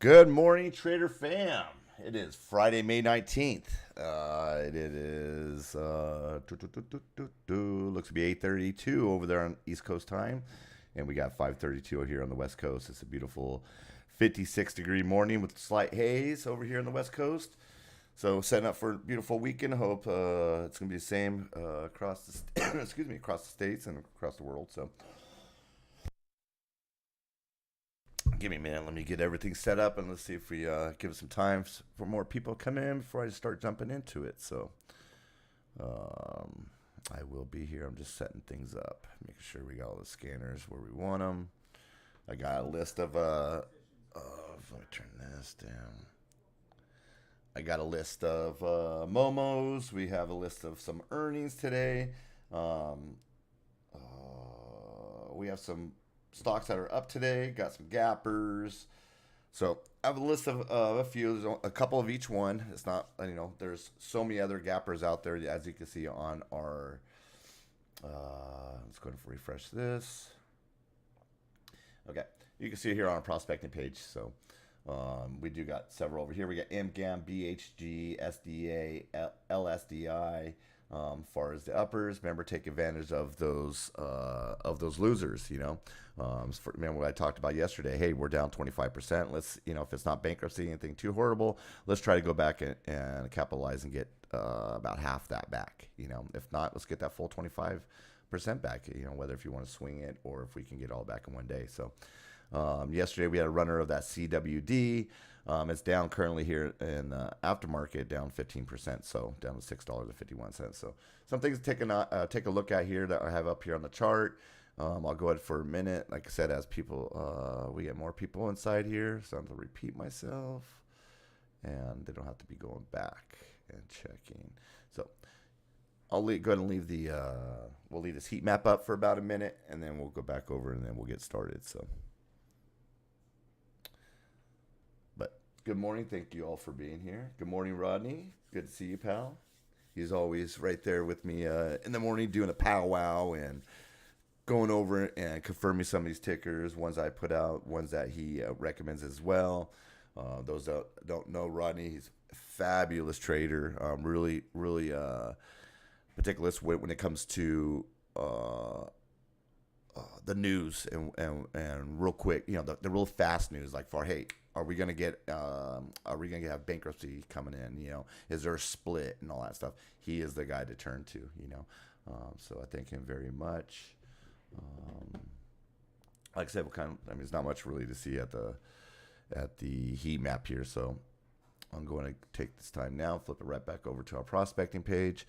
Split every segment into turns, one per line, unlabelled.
Good morning, Trader Fam. It is Friday, May 19th. Looks to be 8:32 over there on East Coast time. And we got 5:32 here on the West Coast. It's a beautiful 56-degree morning with slight haze over here on the West Coast. So setting up for a beautiful weekend. Hope it's going to be the same across the across the states and across the world. So give me a minute. Let me get everything set up and let's see if we give it some time for more people to come in before I start jumping into it. So I will be here. I'm just setting things up, making sure we got all the scanners where we want them. I got a list of let me turn this down. I got a list of MOMOs. We have a list of some earnings today. We have some stocks that are up today. Got some gappers. So I have a list of a few. There's a couple of each one. It's not, there's so many other gappers out there, as you can see on our, let's go ahead and refresh this. Okay. You can see it here on our prospecting page. So we do got several over here. We got MGAM, BHG, SDA, LSDI. Far as the uppers, remember, take advantage of those losers. Remember what I talked about yesterday. Hey, we're down 25%. Let's, if it's not bankruptcy, anything too horrible, let's try to go back and capitalize and get about half that back. If not, let's get that full 25% back. Whether if you want to swing it or if we can get all back in one day. So yesterday we had a runner of that CWD. It's down currently here in aftermarket, down 15%, so down to $6.51. So some things to take a look at here that I have up here on the chart. I'll go ahead for a minute. Like I said, as people, we get more people inside here, so I'm going to repeat myself, and they don't have to be going back and checking. So I'll go ahead and leave we'll leave this heat map up for about a minute, and then we'll go back over, and then we'll get started. So. Good morning. Thank you all for being here. Good morning, Rodney. Good to see you, pal. He's always right there with me in the morning doing a powwow and going over and confirming some of these tickers, ones I put out, ones that he recommends as well. Those that don't know Rodney, he's a fabulous trader. Really, really meticulous when it comes to the news and real quick, the real fast news, like hey, are we gonna have bankruptcy coming in? Is there a split and all that stuff? He is the guy to turn to. So I thank him very much. Like I said, there's not much really to see at the heat map here. So I'm going to take this time now, flip it right back over to our prospecting page,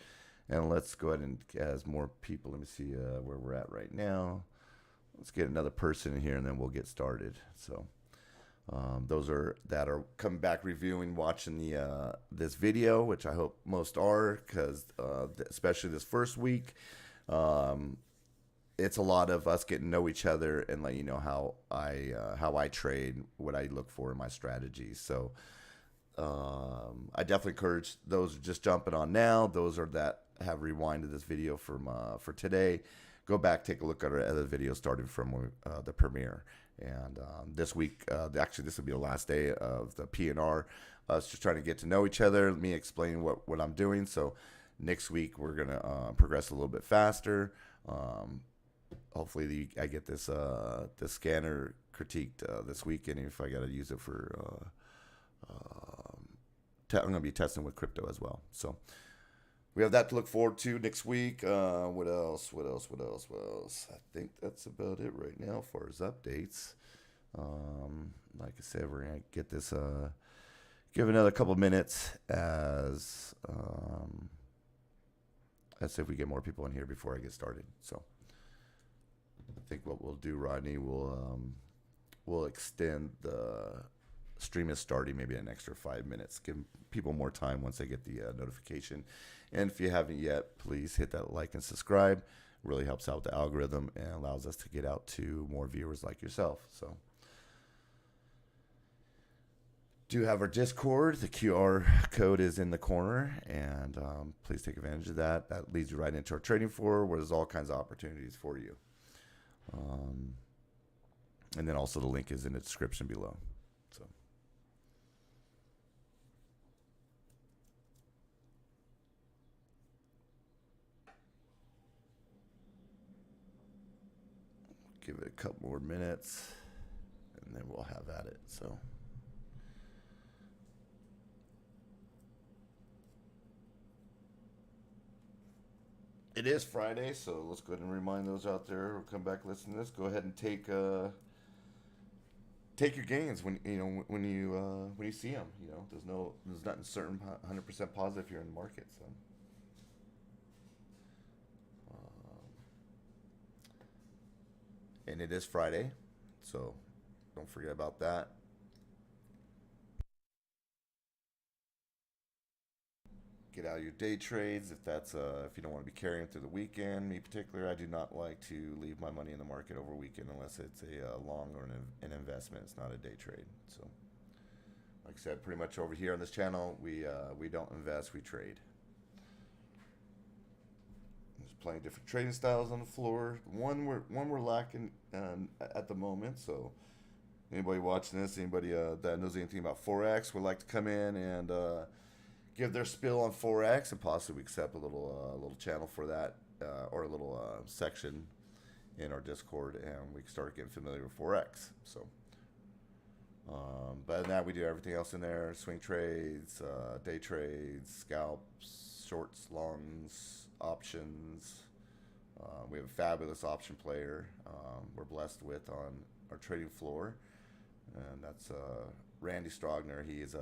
and let's go ahead and as more people. Let me see where we're at right now. Let's get another person in here, and then we'll get started. So. Those that are coming back reviewing, watching this video, which I hope most are, because especially this first week, it's a lot of us getting to know each other and let you know how I trade, what I look for in my strategies. So I definitely encourage those just jumping on now. Those that have rewinded this video for today. Go back, take a look at our other videos starting from the premiere. And this week, actually, this will be the last day of the P&R. Us just trying to get to know each other, me explain what I'm doing. So next week, we're going to progress a little bit faster. Hopefully, I get this scanner critiqued this weekend if I got to use it for I'm going to be testing with crypto as well. So we have that to look forward to next week. What else? I think that's about it right now as far as updates. Like I said, we're going to get this, give another couple of minutes as let's see if we get more people in here before I get started. So I think what we'll do, Rodney, we'll extend the stream is starting maybe an extra 5 minutes. Give people more time once they get the notification. And if you haven't yet, please hit that like and subscribe. It really helps out the algorithm and allows us to get out to more viewers like yourself. So do have our Discord. The QR code is in the corner, and please take advantage of that. That leads you right into our trading floor where there's all kinds of opportunities for you. And then also the link is in the description below. So give it a couple more minutes, and then we'll have at it. So. It is Friday, so let's go ahead and remind those out there who come back listen to this. Go ahead and take your gains when you see them. There's nothing certain 100% positive here in the market. So, um, and it is Friday, so don't forget about that. Get out of your day trades if you don't want to be carrying through the weekend. Me particular, I do not like to leave my money in the market over weekend unless it's a long or an investment. It's not a day trade. So, like I said, pretty much over here on this channel, we don't invest, we trade. There's plenty of different trading styles on the floor. One we're lacking at the moment. So, anybody watching this, anybody that knows anything about forex, would like to come in and give their spill on forex, and possibly accept a little channel for that, or a little section in our Discord, and we can start getting familiar with forex. So, but other than that, we do everything else in there: swing trades, day trades, scalps, shorts, longs, options. We have a fabulous option player we're blessed with on our trading floor, and that's Randy Strogner. He's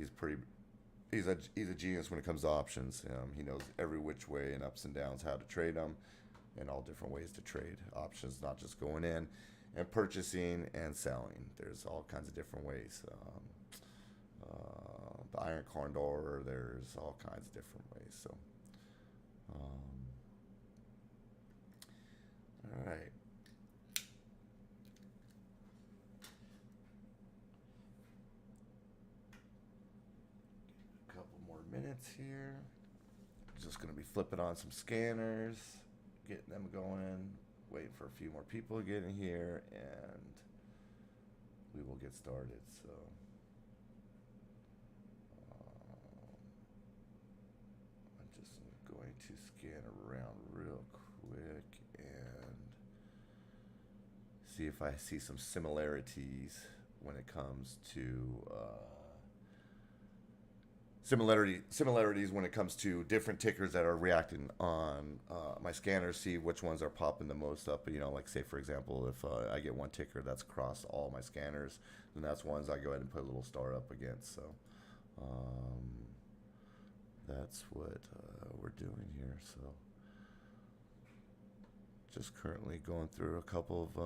pretty. He's a genius when it comes to options. He knows every which way and ups and downs how to trade them, and all different ways to trade options. Not just going in and purchasing and selling. There's all kinds of different ways. The iron condor. There's all kinds of different ways. So, all right. Minutes here. Just going to be flipping on some scanners, getting them going, waiting for a few more people to get in here, and we will get started. So, I'm just going to scan around real quick and see if I see some similarities when it comes to similarities when it comes to different tickers that are reacting on my scanners. See which ones are popping the most up. Like say for example, if I get one ticker that's across all my scanners, then that's ones I go ahead and put a little star up against. So that's what we're doing here. So just currently going through a couple of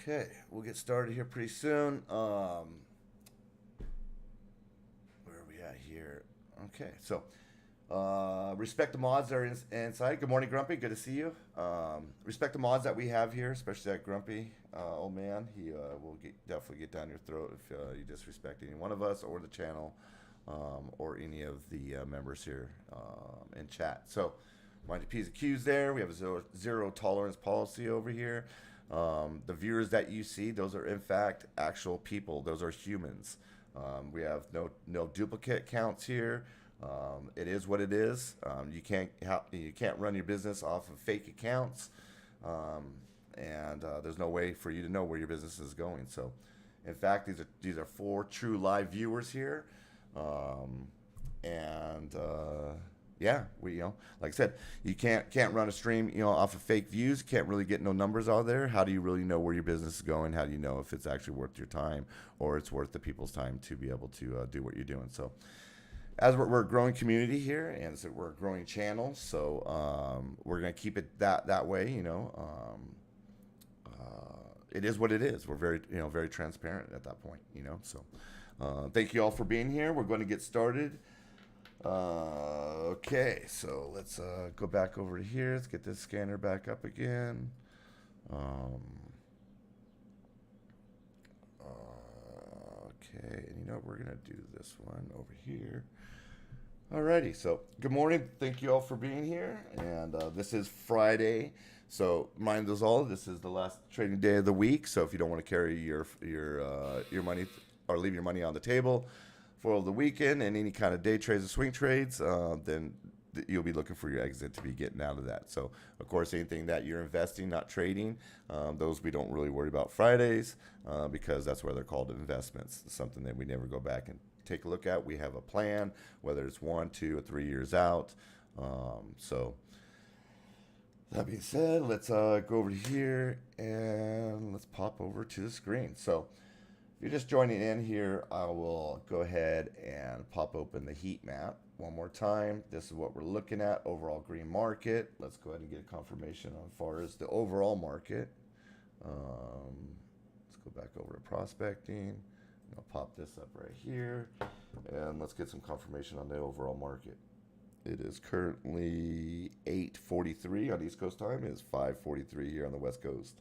Okay, we'll get started here pretty soon. Where are we at here? Okay, so respect the mods that are inside. Good morning, Grumpy. Good to see you. Respect the mods that we have here, especially that Grumpy old man. He will definitely get down your throat if you disrespect any one of us or the channel, or any of the members here in chat. So, mind your P's and Q's there. We have a zero tolerance policy over here. The viewers that you see, those are in fact actual people. Those are humans. We have no duplicate counts here. It is what it is. You can't run your business off of fake accounts, and there's no way for you to know where your business is going. So, in fact, these are 4 true live viewers here, and yeah, like I said, you can't run a stream, off of fake views. You can't really get no numbers out there. How do you really know where your business is going? How do you know if it's actually worth your time or it's worth the people's time to be able to do what you're doing? So, as we're a growing community here, and so we're a growing channel, so we're gonna keep it that way. It is what it is. We're very transparent at that point. So, thank you all for being here. We're going to get started. Okay, so let's go back over to here. Let's get this scanner back up again. Okay, and we're gonna do this one over here. Alrighty, so good morning. Thank you all for being here. And this is Friday. So mind us all, this is the last trading day of the week. So if you don't want to carry your money or leave your money on the table for the weekend and any kind of day trades or swing trades, then you'll be looking for your exit to be getting out of that. So of course, anything that you're investing, not trading, those we don't really worry about Fridays because that's where they're called investments. It's something that we never go back and take a look at. We have a plan, whether it's 1, 2, or 3 years out. So that being said, let's go over here and let's pop over to the screen. So if you're just joining in here, I will go ahead and pop open the heat map one more time. This is what we're looking at, overall green market. Let's go ahead and get a confirmation on far as the overall market. Let's go back over to prospecting. I'll pop this up right here and let's get some confirmation on the overall market. It is currently 8:43 on East Coast time. It is 5:43 here on the West Coast.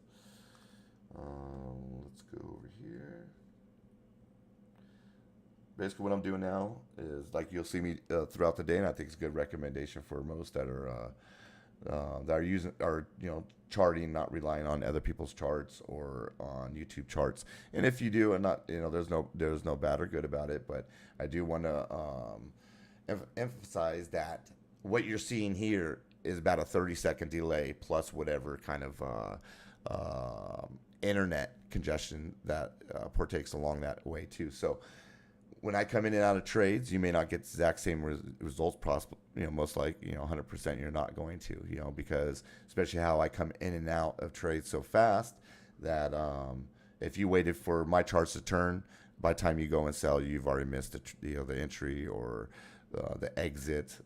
Let's go over here. Basically, what I'm doing now is like you'll see me throughout the day, and I think it's a good recommendation for most that are using are charting, not relying on other people's charts or on YouTube charts. And if you do, and not there's no bad or good about it, but I do want to emphasize that what you're seeing here is about a 30-second delay plus whatever kind of internet congestion that partakes along that way too. So when I come in and out of trades, you may not get the exact same results. Most like 100% you're not going to, because especially how I come in and out of trades so fast that if you waited for my charts to turn, by the time you go and sell, you've already missed the entry or the exit,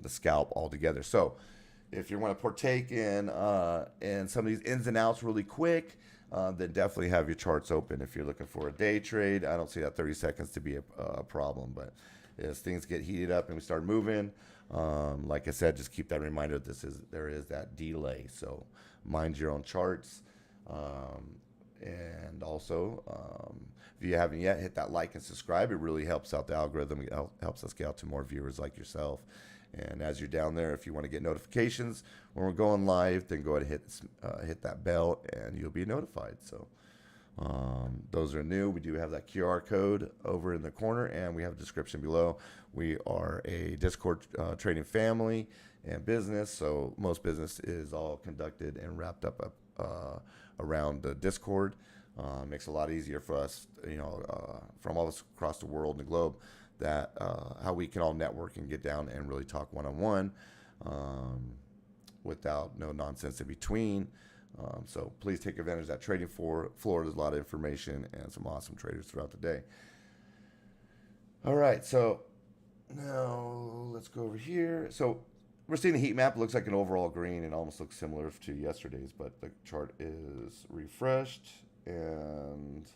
the scalp altogether. So if you want to partake in some of these ins and outs really quick, then definitely have your charts open. If you're looking for a day trade, I don't see that 30 seconds to be a problem. But as things get heated up and we start moving, like I said, just keep that reminder there is that delay. So mind your own charts. And also, if you haven't yet, hit that like and subscribe. It really helps out the algorithm. It helps us get out to more viewers like yourself. And as you're down there, if you want to get notifications when we're going live, then go ahead and hit that bell, and you'll be notified. So those are new. We do have that QR code over in the corner, and we have a description below. We are a Discord trading family and business, so most business is all conducted and wrapped up around the Discord. Makes it a lot easier for us, from all across the world and the globe, that how we can all network and get down and really talk one-on-one without no nonsense in between. So please take advantage of that trading floor. There's a lot of information and some awesome traders throughout the day. All right, so now let's go over here. So we're seeing the heat map. It looks like an overall green and almost looks similar to yesterday's, but the chart is refreshed. And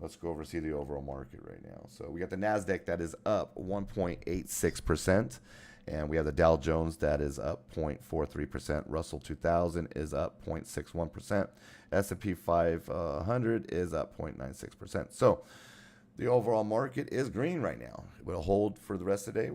let's go over and see the overall market right now. So we got the NASDAQ that is up 1.86%. And we have the Dow Jones that is up 0.43%. Russell 2000 is up 0.61%. S&P 500 is up 0.96%. So the overall market is green right now. It will hold for the rest of the day.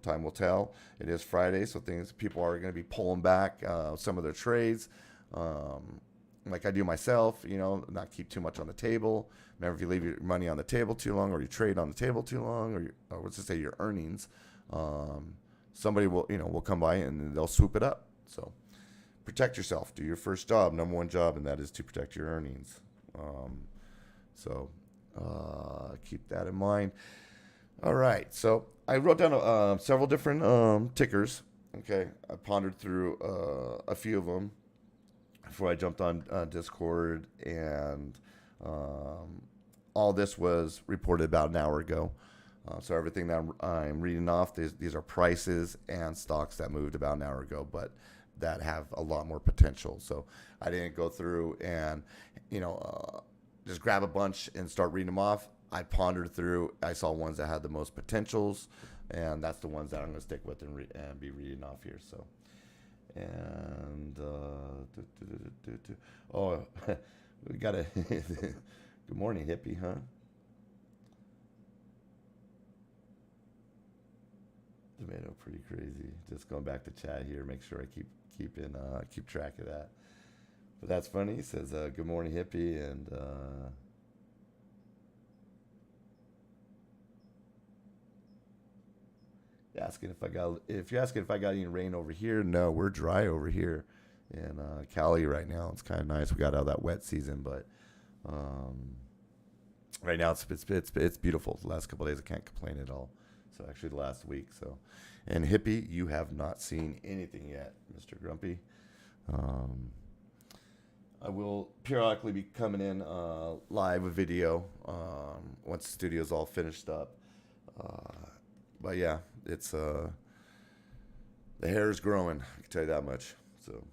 Time will tell. It is Friday, so people are going to be pulling back some of their trades. Like I do myself, not keep too much on the table. Remember, if you leave your money on the table too long, or you trade on the table too long, or let's just say your earnings, somebody will come by and they'll swoop it up. So protect yourself. Do your first job, number one job, and that is to protect your earnings. Keep that in mind. All right. So I wrote down several different tickers. Okay. I pondered through a few of them before I jumped on Discord, and all this was reported about an hour ago. So everything that I'm reading off, these are prices and stocks that moved about an hour ago, but that have a lot more potential. So I didn't go through and just grab a bunch and start reading them off. I pondered through. I saw ones that had the most potentials, and that's the ones that I'm going to stick with and be reading off here. So. And we got a good morning, hippie, huh? pretty crazy. Just going back to chat here, make sure I keep track of that. But that's funny. He says, "Good morning, hippie," and asking if you're asking if I got any rain over here, no, we're dry over here in Cali right now. It's kind of nice. We got out of that wet season, but um, right now it's beautiful. The last couple of days I can't complain at all. So actually the last week. So, and hippie, you have not seen anything yet, Mr. Grumpy. Um, I will periodically be coming in live with video once the studio's all finished up. Uh, but yeah, it's the hair is growing. I can tell you that much. So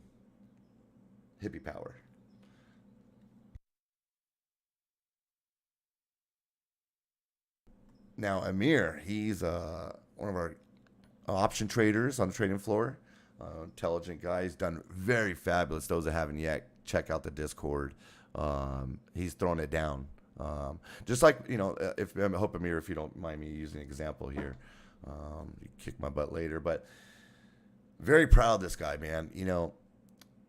hippie power. Now Amir, he's one of our option traders on the trading floor. Intelligent guy. He's done very fabulous. Those that haven't yet, check out the Discord. He's throwing it down. Just like if I hope Amir, if you don't mind me using an example here, you kick my butt later. But very proud of this guy, man.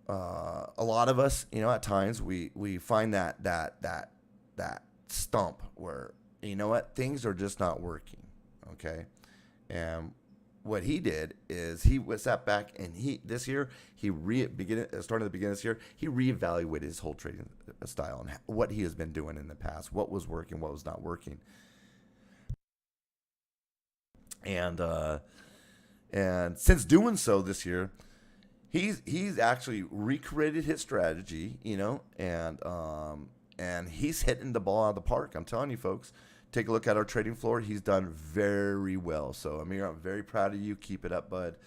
A lot of us, at times we find that stump where what things are just not working. Okay, and what he did is he was sat back and this year starting at the beginning of this year he reevaluated his whole trading style and what he has been doing in the past, what was working, what was not working, and since doing so this year, he's actually recreated his strategy, and he's hitting the ball out of the park. I'm telling you, folks. Take a look at our trading floor. He's done very well. So, Amir, I'm very proud of you. Keep it up, bud.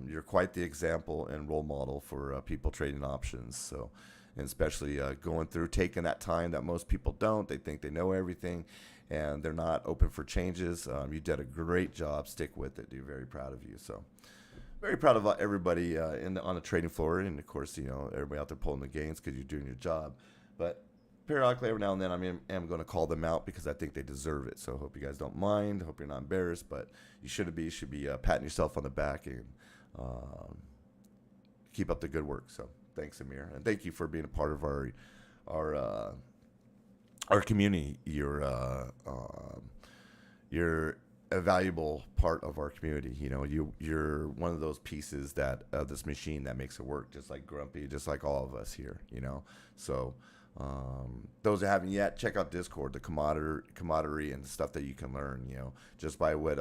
You're quite the example and role model for people trading options. So, and especially going through, taking that time that most people don't. They think they know everything, and they're not open for changes. You did a great job. Stick with it, dude. Very proud of you. So, very proud of everybody on the trading floor, and of course, everybody out there pulling the gains because you're doing your job. But periodically, every now and then, I'm going to call them out because I think they deserve it. So I hope you guys don't mind. I hope you're not embarrassed, but you should be patting yourself on the back and keep up the good work. So thanks, Amir, and thank you for being a part of our our community. You're a valuable part of our community. You're one of those pieces that this machine that makes it work, just like Grumpy, just like all of us here. So. Those that haven't yet, check out Discord, the camaraderie and stuff that you can learn, just by what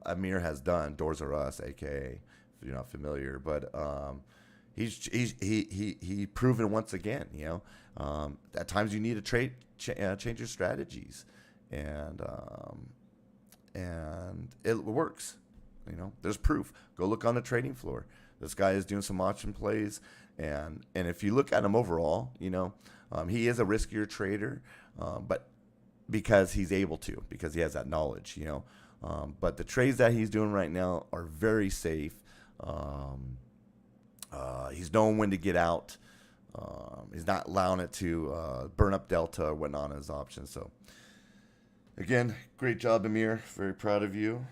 Amir has done. Doors Are Us, aka, if you're not familiar, but he proven once again, at times you need to change your strategies, and it works. There's proof. Go look on the trading floor. This guy is doing some option plays, and if you look at him overall, he is a riskier trader, but because he's able to, because he has that knowledge, but the trades that he's doing right now are very safe. He's knowing when to get out. He's not allowing it to burn up delta or whatnot on his options. So, again, great job, Amir. Very proud of you.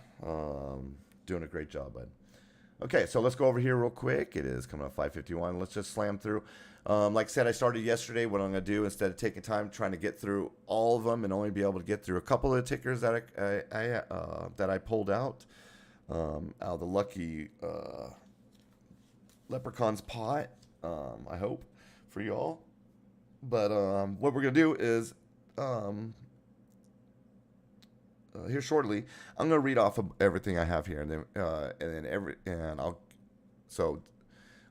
Doing a great job, bud. Okay, so let's go over here real quick. It is coming up 5:51. Let's just slam through. Like I said, I started yesterday. What I'm going to do, instead of taking time trying to get through all of them and only be able to get through a couple of the tickers that I pulled out of the lucky leprechaun's pot, I hope, for y'all. But what we're going to do is here shortly, I'm going to read off of everything I have here, I'm going to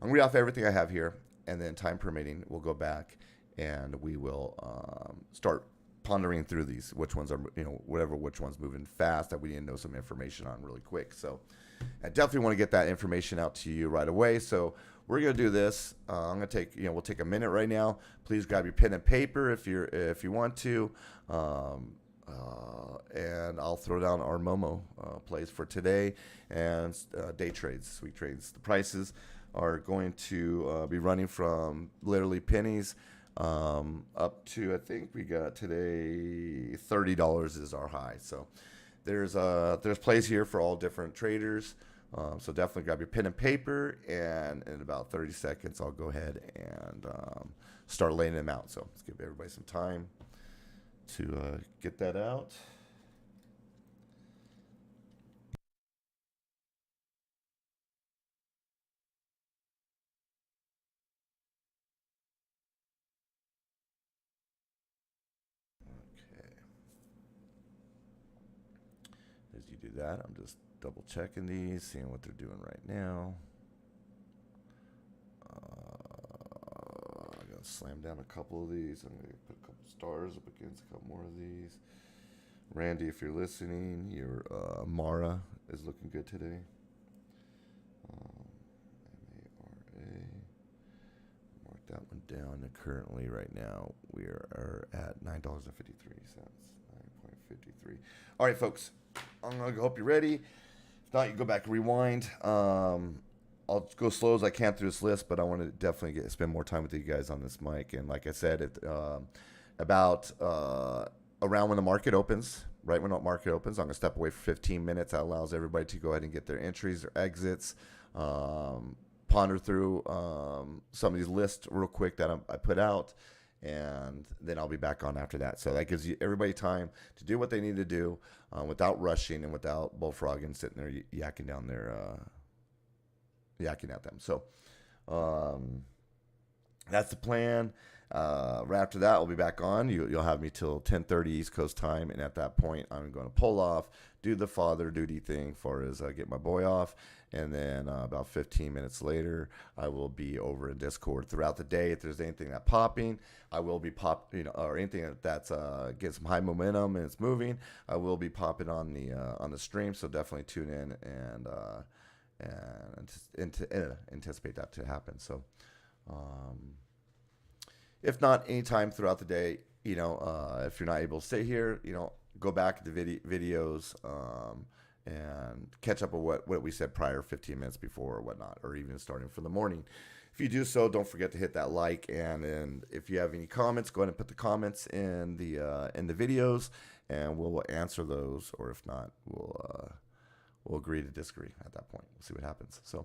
read off everything I have here, and then time permitting, we'll go back and we will start pondering through these, which ones are, which one's moving fast that we need to know some information on really quick. So I definitely want to get that information out to you right away. So we're going to do this. I'm going to take, we'll take a minute right now. Please grab your pen and paper if you want to. And I'll throw down our MOMO plays for today and day trades, sweet trades. The prices are going to be running from literally pennies up to, I think we got today $30 is our high. So there's plays here for all different traders. So definitely grab your pen and paper, and in about 30 seconds, I'll go ahead and start laying them out. So let's give everybody some time to get that out. Okay. As you do that, I'm just double checking these, seeing what they're doing right now. I'm gonna slam down a couple of these. I'm gonna put a couple stars up against a couple more of these. Randy, if you're listening, your Mara is looking good today. MARA. Mark that one down. And currently, right now, we are at $9.53. 9.53. All right, folks. I'm gonna hope you're ready. If not, you go back and rewind. I'll go slow as I can through this list, but I want to definitely spend more time with you guys on this mic. And like I said, about around when the market opens, right when the market opens, I'm going to step away for 15 minutes. That allows everybody to go ahead and get their entries, their exits, ponder through some of these lists real quick that I put out, and then I'll be back on after that. So that gives you everybody time to do what they need to do without rushing and without bullfrogging, sitting there yakking down their yakking at them. So that's the plan. Right after that, I'll be back on. You'll have me till 10:30 East Coast time, and at that point, I'm going to pull off, do the father duty thing, far as get my boy off, and then about 15 minutes later, I will be over in Discord throughout the day. If there's anything that's popping, I will be or anything that's getting some high momentum and it's moving, I will be popping on the stream. So definitely tune in and anticipate that to happen. So. If not, anytime throughout the day, if you're not able to stay here, go back to the videos and catch up with what we said prior, 15 minutes before or whatnot, or even starting from the morning. If you do so, don't forget to hit that like, and if you have any comments, go ahead and put the comments in the videos, and we'll answer those, or if not, we'll agree to disagree at that point. We'll see what happens. So,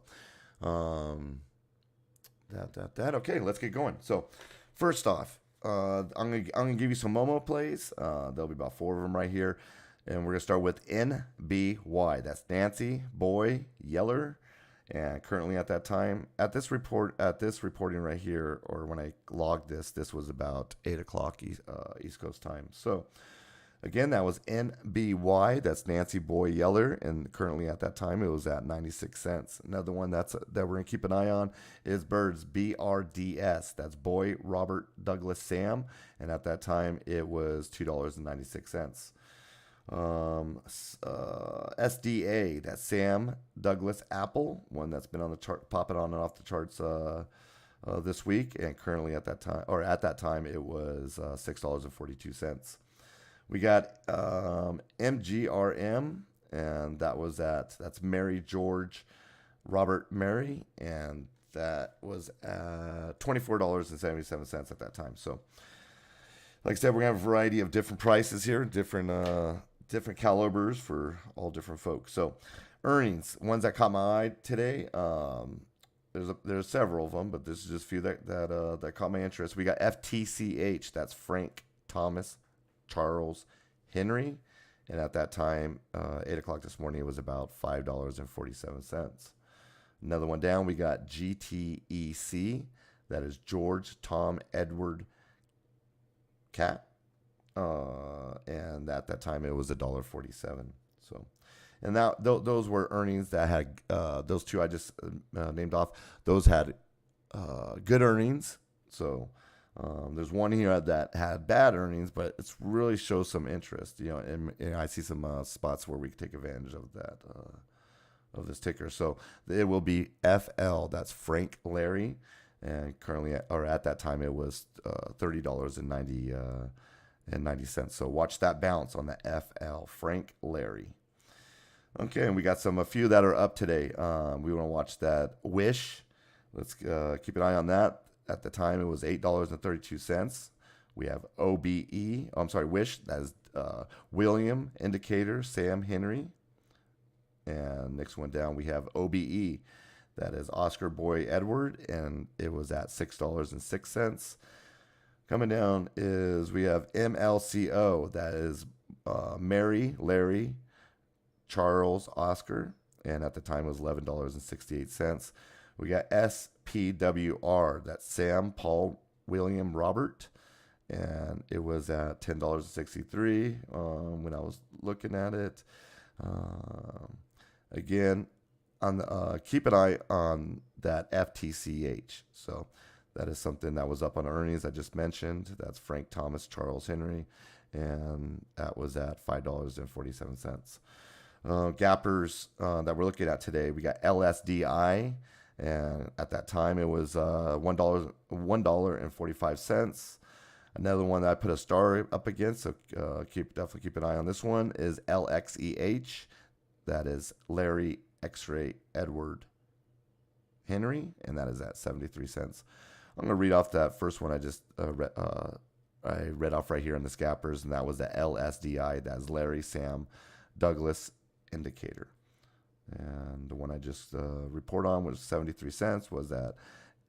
okay, let's get going. So. First off, I'm gonna give you some MOMO plays. There'll be about 4 of them right here, and we're gonna start with NBY. That's Nancy Boy Yeller, and currently at that time, at this reporting right here, or when I logged this was about 8 o'clock East Coast time. So again, that was NBY. That's Nancy Boy Yeller, and currently at that time it was at 96 cents. Another one that we're gonna keep an eye on is Birds, BRDS. That's Boy Robert Douglas Sam, and at that time it was $2.96. SDA. That's Sam Douglas Apple, one that's been on the chart, popping on and off the charts this week, and currently at that time it was $6.42. We got MGRM, and that's Mary George Robert Mary, and that was $24.77 at that time. So, like I said, we're gonna have a variety of different prices here, different calibers for all different folks. So, earnings, ones that caught my eye today. There's several of them, but this is just a few that caught my interest. We got FTCH. That's Frank Thomas Charles Henry, and at that time, 8 o'clock this morning, it was about $5.47. Another one down, we got GTEC. That is George Tom Edward Cat, and at that time it was $1.47. So, and that those were earnings that had those two I just named off. Those had good earnings. So. There's one here that had bad earnings, but it's really shows some interest, and I see some spots where we can take advantage of that, of this ticker. So it will be FL. That's Frank Larry, and currently, at that time, it was $30.90. So watch that bounce on the FL, Frank Larry. Okay, and we got a few that are up today. We want to watch that Wish. Let's keep an eye on that. At the time, it was $8.32. We have OBE. Oh, I'm sorry, Wish. That is William indicator, Sam Henry. And next one down, we have OBE. That is Oscar Boy Edward, and it was at $6.06. Coming down is we have MLCO. That is Mary, Larry, Charles, Oscar, and at the time it was $11.68. We got SPWR. That's Sam, Paul, William, Robert, and it was at $10.63 when I was looking at it. Again, on the, keep an eye on that FTCH. So that is something that was up on earnings I just mentioned. That's Frank Thomas, Charles Henry, and that was at $5.47. Gappers that we're looking at today, we got LSDI, and at that time it was $1.45. Another one that I put a star up against, so definitely keep an eye on this one, is LXEH. That is Larry X-Ray Edward Henry, and that is at 73 cents. I'm going to read off that first one I just read off right here in the Scappers, and that was the LSDI. That's Larry Sam Douglas indicator. And the one I just report on was 73 cents was that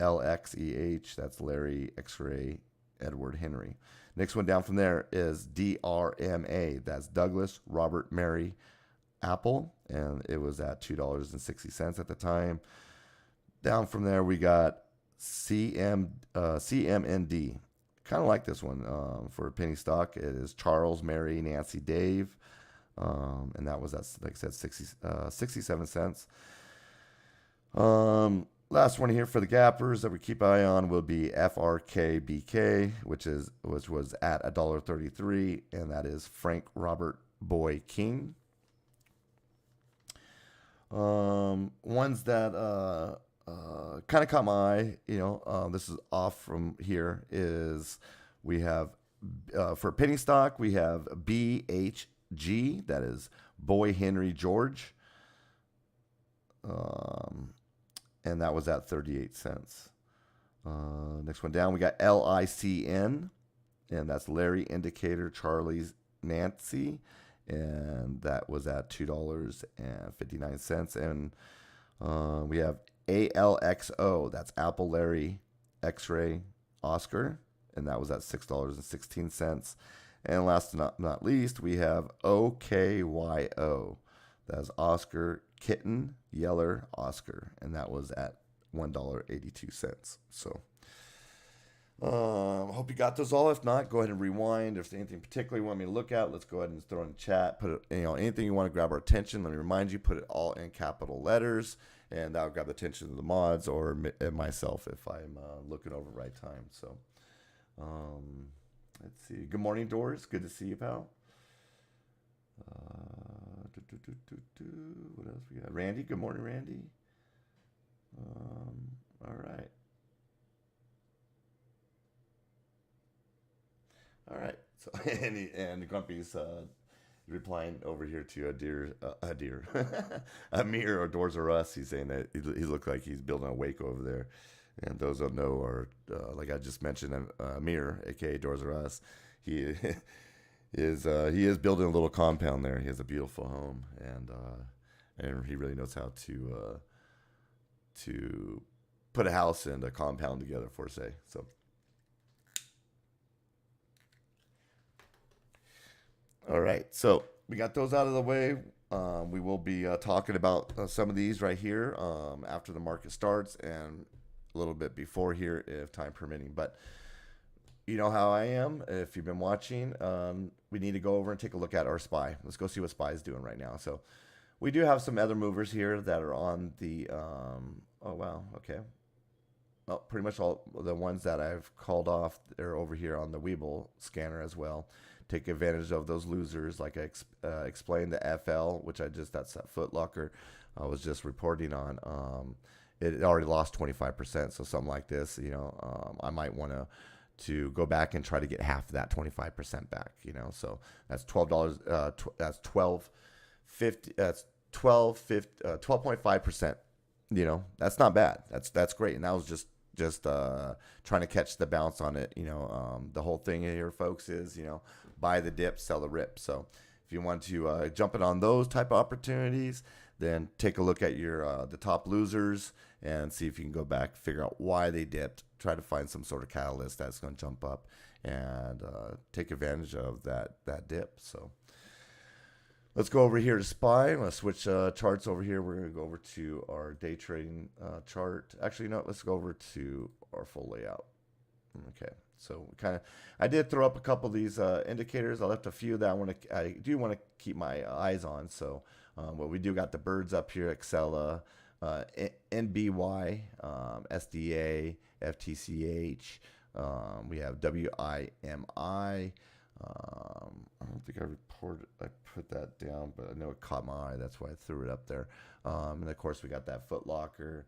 LXEH. That's Larry X-Ray Edward Henry. Next one down from there is DRMA. That's Douglas Robert Mary Apple, and it was at $2.60 at the time. Down from there, we got CMND. Kind of like this one for a penny stock. It is Charles, Mary, Nancy, Dave, and that was at, like I said, 67 cents. Last one here for the gappers that we keep an eye on will be FRKBK, which was at $1.33, and that is Frank Robert Boy King. Ones that kind of caught my eye, this is off from here, is we have for penny stock we have BHG, that is Boy Henry George, and that was at 38 cents. Next one down, we got LICN, and that's Larry Indicator Charlie's Nancy, and that was at $2.59. And we have ALXO, that's Apple Larry X-Ray Oscar, and that was at $6.16. And last but not least, we have OKYO, that's Oscar Kitten Yeller Oscar, and that was at $1.82. So hope you got those all. If not, go ahead and rewind. If there's anything particular you want me to look at, let's go ahead and throw in the chat. Put it, anything you want to grab our attention. Let me remind you, put it all in capital letters, and that'll grab the attention of the mods or myself if I'm looking over right time. So let's see. Good morning, Doris. Good to see you, pal. What else we got? Randy. Good morning, Randy. All right. All right. So and Grumpy's replying over here to Amir or Doors R Us. He's saying that he looks like he's building a wake over there. And those that know are like I just mentioned, Amir, aka Doors R Us. He is building a little compound there. He has a beautiful home, and he really knows how to put a house and a compound together for say. So. All right, so we got those out of the way. We will be talking about some of these right here after the market starts and a little bit before here if time permitting. But you know how I am. If you've been watching, we need to go over and take a look at our SPY. Let's go see what SPY is doing right now. So we do have some other movers here that are on the, oh, wow, okay. Well, pretty much all the ones that I've called off, they're over here on the Webull scanner as well. Take advantage of those losers, like I explained the FL, which that's that Foot Locker I was just reporting on. It already lost 25%, so something like this, I might want to go back and try to get half of that 25% back, So that's $12. That's 12.50. That's 12.5%. That's not bad. That's great, and that was just trying to catch the bounce on it. The whole thing here, folks, is buy the dip, sell the rip. So if you want to jump in on those type of opportunities, then take a look at your the top losers and see if you can go back, figure out why they dipped, try to find some sort of catalyst that's going to jump up and take advantage of that dip. So let's go over here to SPY. I'm going to switch charts over here. We're going to go over to our day trading chart. Actually, no, let's go over to our full layout. Okay, so I did throw up a couple of these indicators. I left a few that I do want to keep my eyes on. So, what we do got the birds up here: Excella, NBY, SDA, FTCH. We have WIMI. I don't think I put that down, but I know it caught my eye. That's why I threw it up there. And of course, we got that Foot Locker.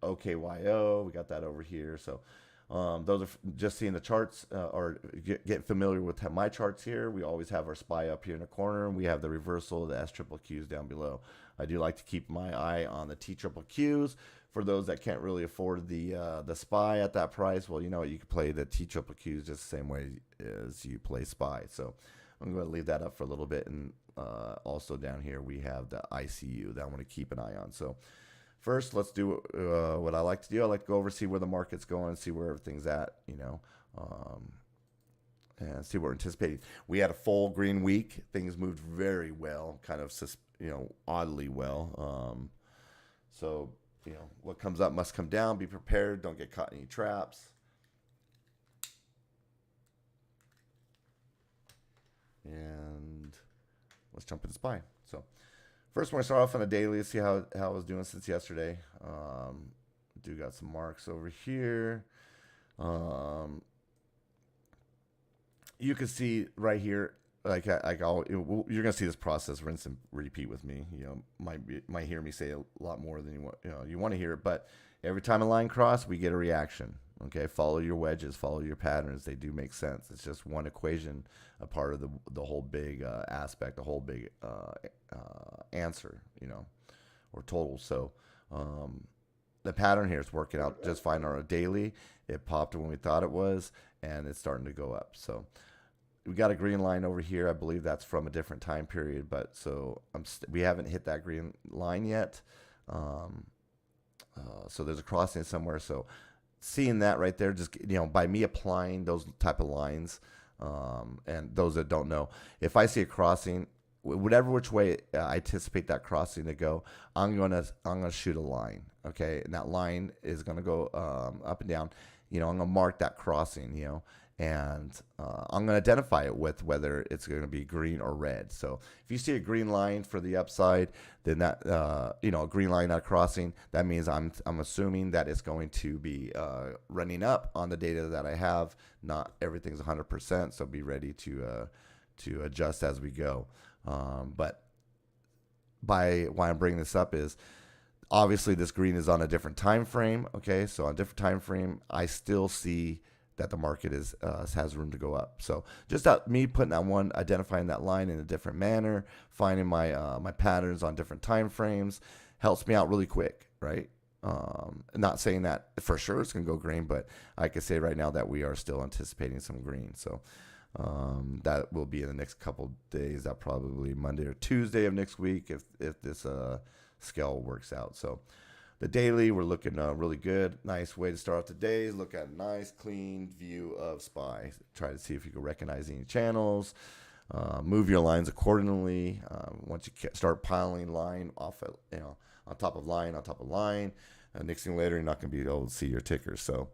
OKYO, we got that over here. So those are just seeing the charts or get familiar with my charts here. We always have our SPY up here in the corner. We have the reversal of the SQQs down below. I do like to keep my eye on the TQQs. For those that can't really afford the SPY at that price, well, you know what, you can play the TQQs just the same way as you play SPY. So I'm going to leave that up for a little bit. And also down here we have the ICU that I want to keep an eye on. So first, let's do what I like to do. I like to go over, see where the market's going, see where everything's at, and see what we're anticipating. We had a full green week. Things moved very well, kind of, oddly well. So, what comes up must come down. Be prepared. Don't get caught in any traps. And let's jump into SPY. So first, we're going to start off on a daily, see how I was doing since yesterday. Do got some marks over here. You can see right here, you're going to see this process rinse and repeat with me. Might hear me say a lot more than you want to hear it, but every time a line cross, we get a reaction. Okay, follow your wedges, follow your patterns. They do make sense. It's just one equation, a part of the whole big aspect, the whole big answer, or total. So the pattern here is working out just fine on a daily. It popped when we thought it was, and it's starting to go up. So we got a green line over here. I believe that's from a different time period, but so we haven't hit that green line yet. So there's a crossing somewhere. So seeing that right there, just by me applying those type of lines, and those that don't know, if I see a crossing, whatever which way I anticipate that crossing to go, I'm gonna shoot a line. Okay, and that line is gonna go up and down. I'm gonna mark that crossing. And I'm going to identify it with whether it's going to be green or red. So if you see a green line for the upside, then that, a green line not crossing, that means I'm assuming that it's going to be running up on the data that I have. Not everything's 100%, so be ready to adjust as we go. But why I'm bringing this up is, obviously this green is on a different time frame. Okay, so on a different time frame, I still see that the market has room to go up. So just me putting that one, identifying that line in a different manner, finding my patterns on different time frames helps me out really quick, right? Not saying that for sure it's going to go green, but I can say right now that we are still anticipating some green. So that will be in the next couple days. That probably Monday or Tuesday of next week if this scale works out. So the daily, we're looking really good. Nice way to start off the day. Look at a nice, clean view of SPY. Try to see if you can recognize any channels. Move your lines accordingly. Once you start piling line off, on top of line, on top of line, next thing later, you're not going to be able to see your tickers. So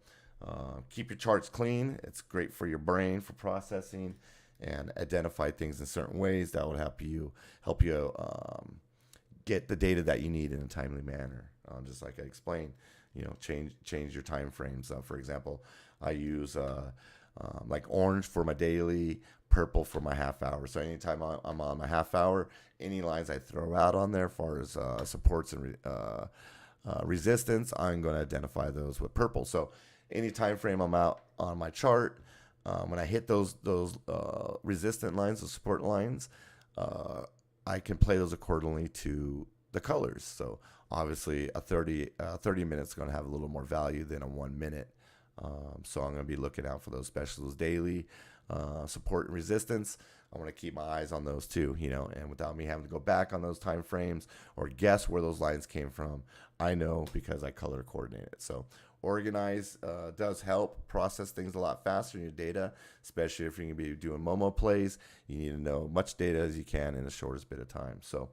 keep your charts clean. It's great for your brain for processing and identify things in certain ways that will help you get the data that you need in a timely manner. Just like I explained, change your time frames. For example, I use like orange for my daily, purple for my half hour. So anytime I'm on my half hour, any lines I throw out on there as far as supports and resistance, I'm going to identify those with purple. So any time frame I'm out on my chart, when I hit those resistant lines, the support lines, I can play those accordingly to the colors. So obviously a 30 minutes is going to have a little more value than a 1 minute. So I'm going to be looking out for those specials daily. support and resistance. I want to keep my eyes on those too, and without me having to go back on those time frames or guess where those lines came from, I know because I color coordinate it. So organize does help process things a lot faster in your data, especially if you're going to be doing MOMO plays. You need to know much data as you can in the shortest bit of time. So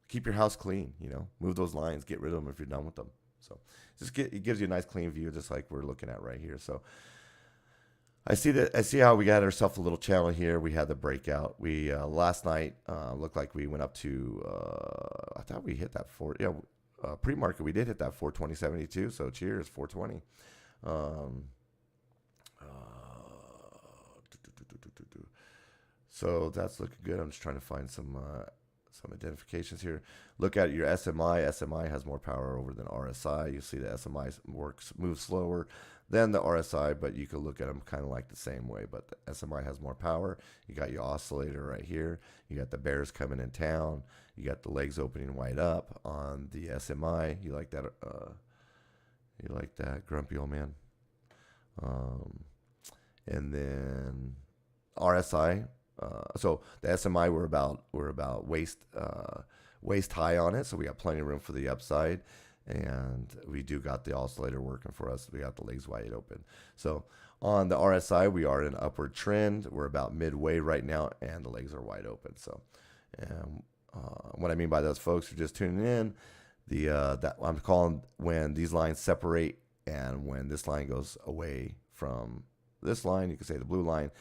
keep your house clean, move those lines, get rid of them if you're done with them. So it gives you a nice clean view, just like we're looking at right here. So I see how we got ourselves a little channel here. We had the breakout. We last night looked like we went up to. I thought we hit that pre-market. We did hit that 420.72. So cheers, 420. So that's looking good. I'm just trying to find some identifications here. Look at your SMI. SMI has more power over than RSI. You see the SMI moves slower than the RSI, but you could look at them kind of like the same way. But the SMI has more power. You got your oscillator right here. You got the bears coming in town. You got the legs opening wide up on the SMI. You like that? You like that, grumpy old man? And then RSI. So the SMI we're about waist high on it, so we got plenty of room for the upside, and we do got the oscillator working for us. We got the legs wide open. So on the RSI, we are in an upward trend. We're about midway right now, and the legs are wide open. So, what I mean by those folks who are just tuning in, that I'm calling when these lines separate, and when this line goes away from this line, you can say the blue line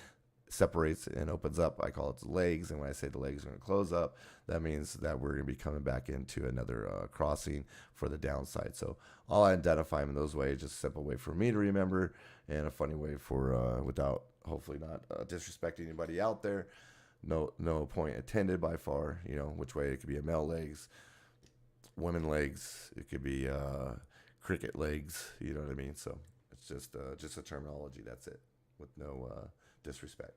separates and opens up. I call it the legs, and when I say the legs are going to close up, that means that we're going to be coming back into another crossing for the downside. So I'll identify them in those ways, just a simple way for me to remember, and a funny way for without hopefully not disrespecting anybody out there. No point intended by far. Which way it could be a male legs, women legs, it could be cricket legs. You know what I mean? So it's just a terminology. That's it, with no disrespect.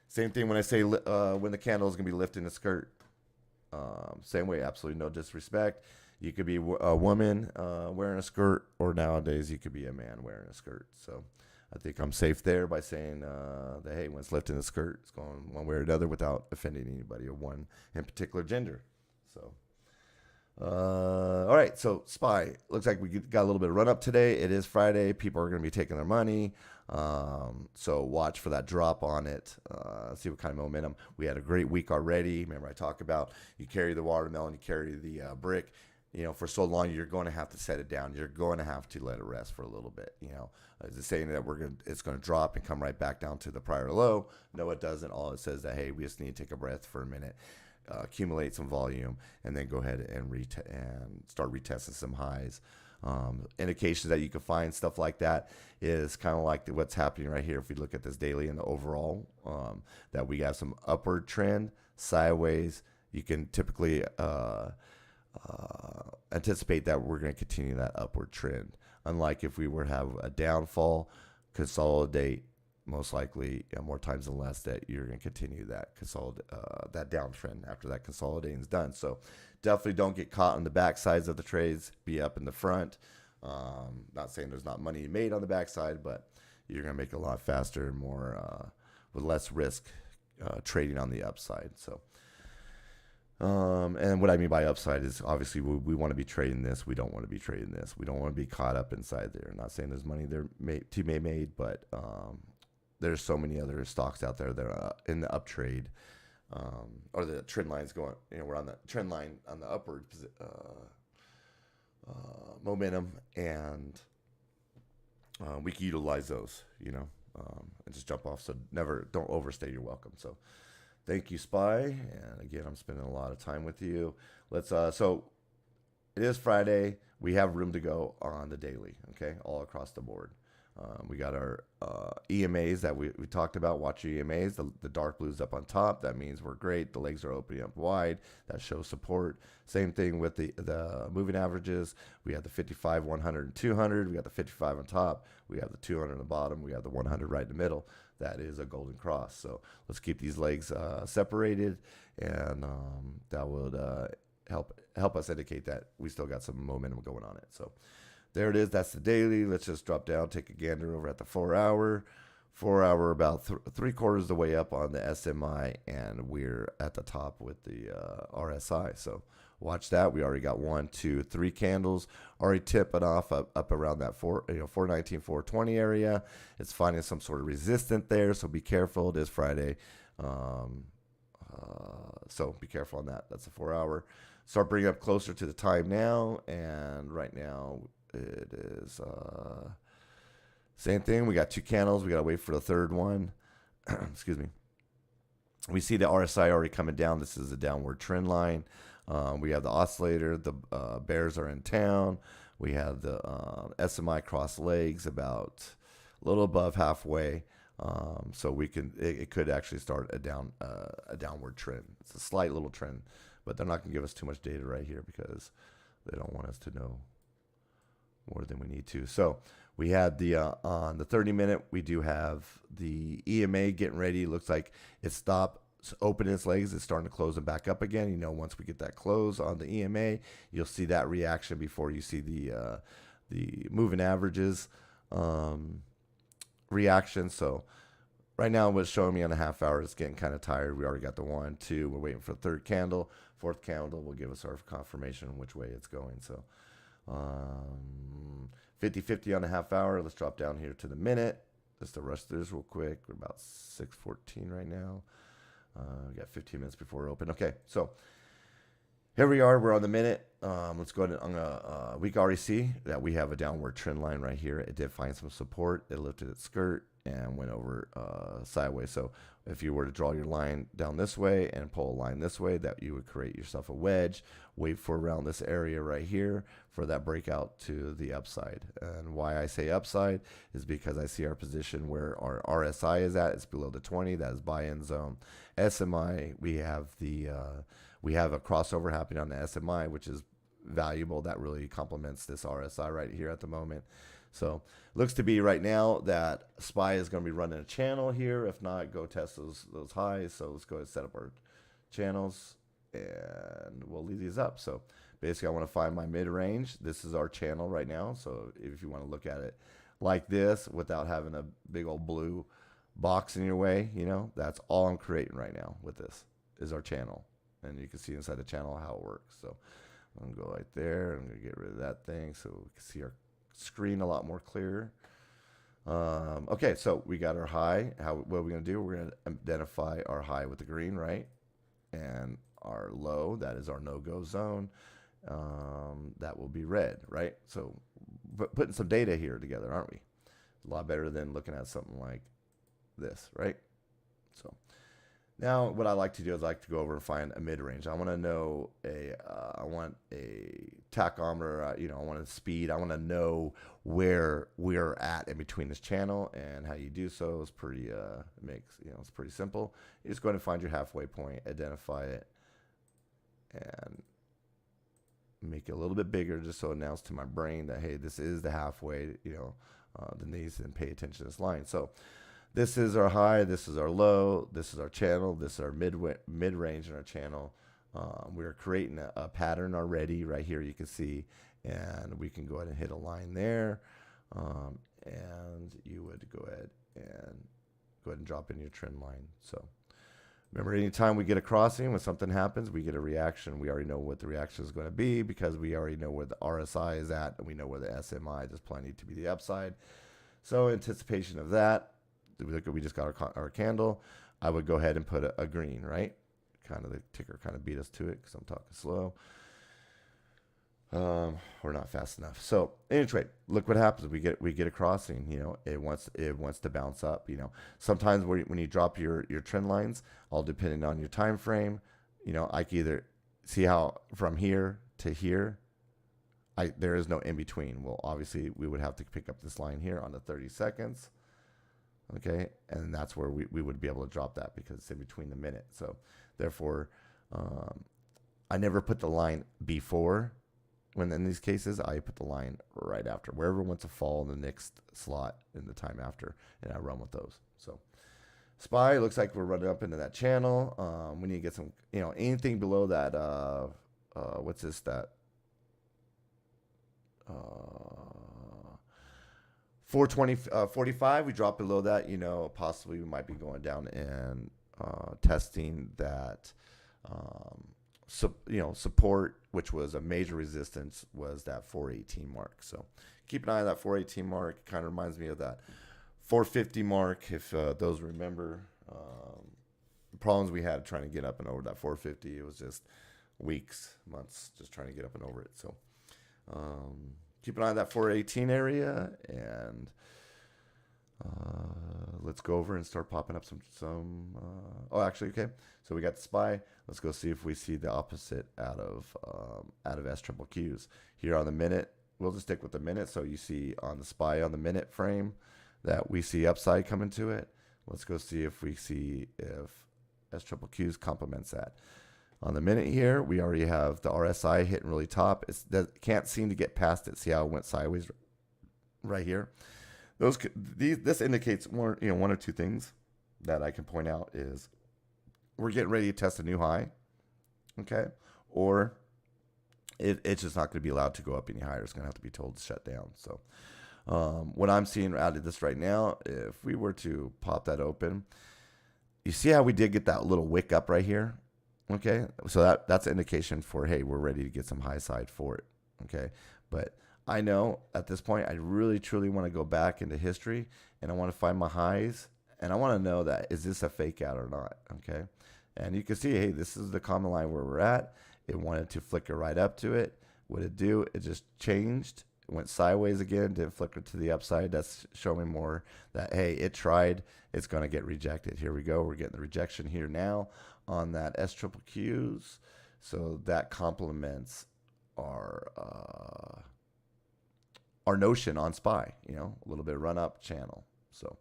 Same thing when I say when the candle is going to be lifting the skirt. Same way, absolutely no disrespect. You could be a woman wearing a skirt, or nowadays you could be a man wearing a skirt. So I think I'm safe there by saying that, hey, when it's lifting the skirt, it's going one way or the other without offending anybody of one in particular gender. So all right, so SPY looks like we got a little bit of run up today. It is Friday. People are going to be taking their money, so watch for that drop on it. See what kind of momentum. We had a great week already. Remember I talked about you carry the watermelon, you carry the brick. For so long you're going to have to set it down. You're going to have to let it rest for a little bit. Is it saying that it's going to drop and come right back down to the prior low? No, it doesn't. All it says that, hey, we just need to take a breath for a minute. Accumulate some volume, and then go ahead and start retesting some highs. Indications that you can find stuff like that is kind of like what's happening right here. If we look at this daily and the overall, that we have some upward trend sideways, you can typically anticipate that we're going to continue that upward trend. Unlike if we were to have a downfall, consolidate, most likely more times than less that you're going to continue that that downtrend after that consolidating is done. So definitely don't get caught on the back sides of the trades. Be up in the front. Not saying there's not money made on the backside, but you're going to make it a lot faster and more with less risk trading on the upside. So and what I mean by upside is obviously we want to be trading this. We don't want to be trading this. We don't want to be caught up inside there. I'm not saying there's money there to be made, but there's so many other stocks out there that are in the up trade, or the trend line's going. We're on the trend line on the upward momentum, and we can utilize those, and just jump off. So don't overstay your welcome. So thank you, SPY. And again, I'm spending a lot of time with you. Let's so it is Friday. We have room to go on the daily. Okay, all across the board. We got our EMAs that we talked about. Watch your EMAs. The dark blue's up on top. That means we're great. The legs are opening up wide. That shows support. Same thing with the moving averages. We have the 55, 100, and 200. We got the 55 on top. We have the 200 on the bottom. We have the 100 right in the middle. That is a golden cross. So let's keep these legs separated, and that would help us indicate that we still got some momentum going on it. So there it is. That's the daily. Let's just drop down, take a gander over at the 4 hour. 4 hour, about 3/4 of the way up on the SMI, and we're at the top with the RSI. So watch that. We already got 1, 2, 3 candles already tipping off up around that 419, 420 area. It's finding some sort of resistance there, so be careful. It is Friday. So be careful on that. That's a 4 hour. Start bringing up closer to the time now, and right now it is same thing. We got 2 candles. We got to wait for the third one. Excuse me. We see the RSI already coming down. This is a downward trend line. We have the oscillator. The bears are in town. We have the SMI cross legs about a little above halfway. So we can it could actually start a downward trend. It's a slight little trend, but they're not going to give us too much data right here because they don't want us to know more than we need to. So we had the on the 30-minute, we do have the EMA getting ready. Looks like it stopped, open its legs. It's starting to close and back up again. You know, once we get that close on the EMA, you'll see that reaction before you see the moving averages reaction. So right now what's showing me on a half hour is getting kind of tired. We already got the 1, 2. We're waiting for the third candle. Fourth candle will give us our confirmation on which way it's going. So 50-50 on a half hour. Let's drop down here to the minute. Just to rush through this real quick. We're about 6:14 right now. We got 15 minutes before we're open. Okay, so here we are. We're on the minute. Let's go ahead and we can already see that we have a downward trend line right here. It did find some support. It lifted its skirt and went over sideways. So if you were to draw your line down this way and pull a line this way, that you would create yourself a wedge. Wait for around this area right here for that breakout to the upside. And why I say upside is because I see our position where our RSI is at. It's below the 20. That is buy-in zone. SMI, we have a crossover happening on the SMI, which is valuable. That really complements this RSI right here at the moment. So looks to be right now that SPY is going to be running a channel here. If not, go test those highs. So let's go ahead and set up our channels, and we'll leave these up. So basically, I want to find my mid-range. This is our channel right now. So if you want to look at it like this without having a big old blue box in your way, you know, that's all I'm creating right now with this is our channel. And you can see inside the channel how it works. So I'm going to go right there. I'm going to get rid of that thing so we can see our screen a lot more clear. Okay, so we got our high. What are we going to do? We're going to identify our high with the green, right? And our low, that is our no-go zone. That will be red, right? So putting some data here together, aren't we? A lot better than looking at something like this, right? So now what I like to do is I like to go over and find a mid-range. I want to know I want a tachometer, you know, I want a speed. I want to know where we're at in between this channel, and how you do so is pretty, it's pretty simple. You just go ahead and find your halfway point, identify it, and make it a little bit bigger just so it announces to my brain that, hey, this is the halfway, you know, that needs to pay attention to this line. So this is our high, this is our low, this is our channel, this is our mid-range in our channel. We're creating a pattern already right here, you can see, and we can go ahead and hit a line there, and you would go ahead and drop in your trend line. So remember, anytime we get a crossing, when something happens, we get a reaction. We already know what the reaction is going to be because we already know where the RSI is at, and we know where the SMI is plenty to be the upside. So in anticipation of that, we just got our candle. I would go ahead and put a green, right? Kind of the ticker kind of beat us to it because I'm talking slow. We're not fast enough. So anyway, look what happens. We get a crossing. You know, it wants to bounce up. You know, sometimes when you drop your trend lines, all depending on your time frame, you know, I can either see how from here to here. There is no in between. Well, obviously we would have to pick up this line here on the 30 seconds. Okay, and that's where we would be able to drop that because it's in between the minute. So therefore, I never put the line before. When in these cases, I put the line right after, wherever it wants to fall in the next slot in the time after, and I run with those. So SPY looks like we're running up into that channel. We need to get some, you know, anything below that. What's this? That 420, 45, we drop below that, possibly we might be going down and testing that, support, which was a major resistance, was that 418 mark. So keep an eye on that 418 mark. Kind of reminds me of that 450 mark, if those remember. Problems we had trying to get up and over that 450. It was just weeks, months, just trying to get up and over it. So keep an eye on that 418 area, and let's go over and start popping up some. Actually, okay. So we got the SPY. Let's go see if we see the opposite out of S triple Qs here on the minute. We'll just stick with the minute. So you see on the SPY on the minute frame that we see upside coming to it. Let's go see if S triple Qs complements that. On the minute here, we already have the RSI hitting really top. Can't seem to get past it. See how it went sideways right here? This indicates one or two things that I can point out is we're getting ready to test a new high, okay? Or it's just not going to be allowed to go up any higher. It's going to have to be told to shut down. So what I'm seeing out of this right now, if we were to pop that open, you see how we did get that little wick up right here? Okay, so that's an indication for, hey, we're ready to get some high side for it. Okay, but I know at this point I really truly want to go back into history, and I want to find my highs, and I want to know that is this a fake out or not. Okay, and you can see, hey, this is the common line where we're at. It wanted to flicker right up to it. What did it do? It just changed. It went sideways again, didn't flicker to the upside. That's showing more that, hey, it tried. It's going to get rejected. Here we go. We're getting the rejection here now on that S triple Qs. So that complements our notion on SPY, a little bit of run up channel. So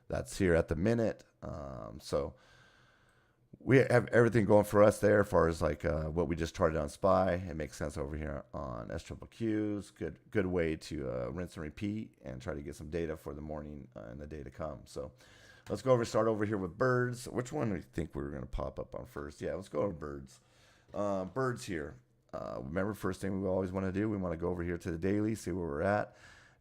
that's here at the minute. So we have everything going for us there as far as like what we just charted on SPY. It makes sense over here on S triple Qs. Good way to rinse and repeat and try to get some data for the morning and the day to come. So let's go start over here with birds. Which one do you think we were going to pop up on first? Yeah, let's go over birds. Birds here. Remember, first thing we always want to do, we want to go over here to the daily, see where we're at.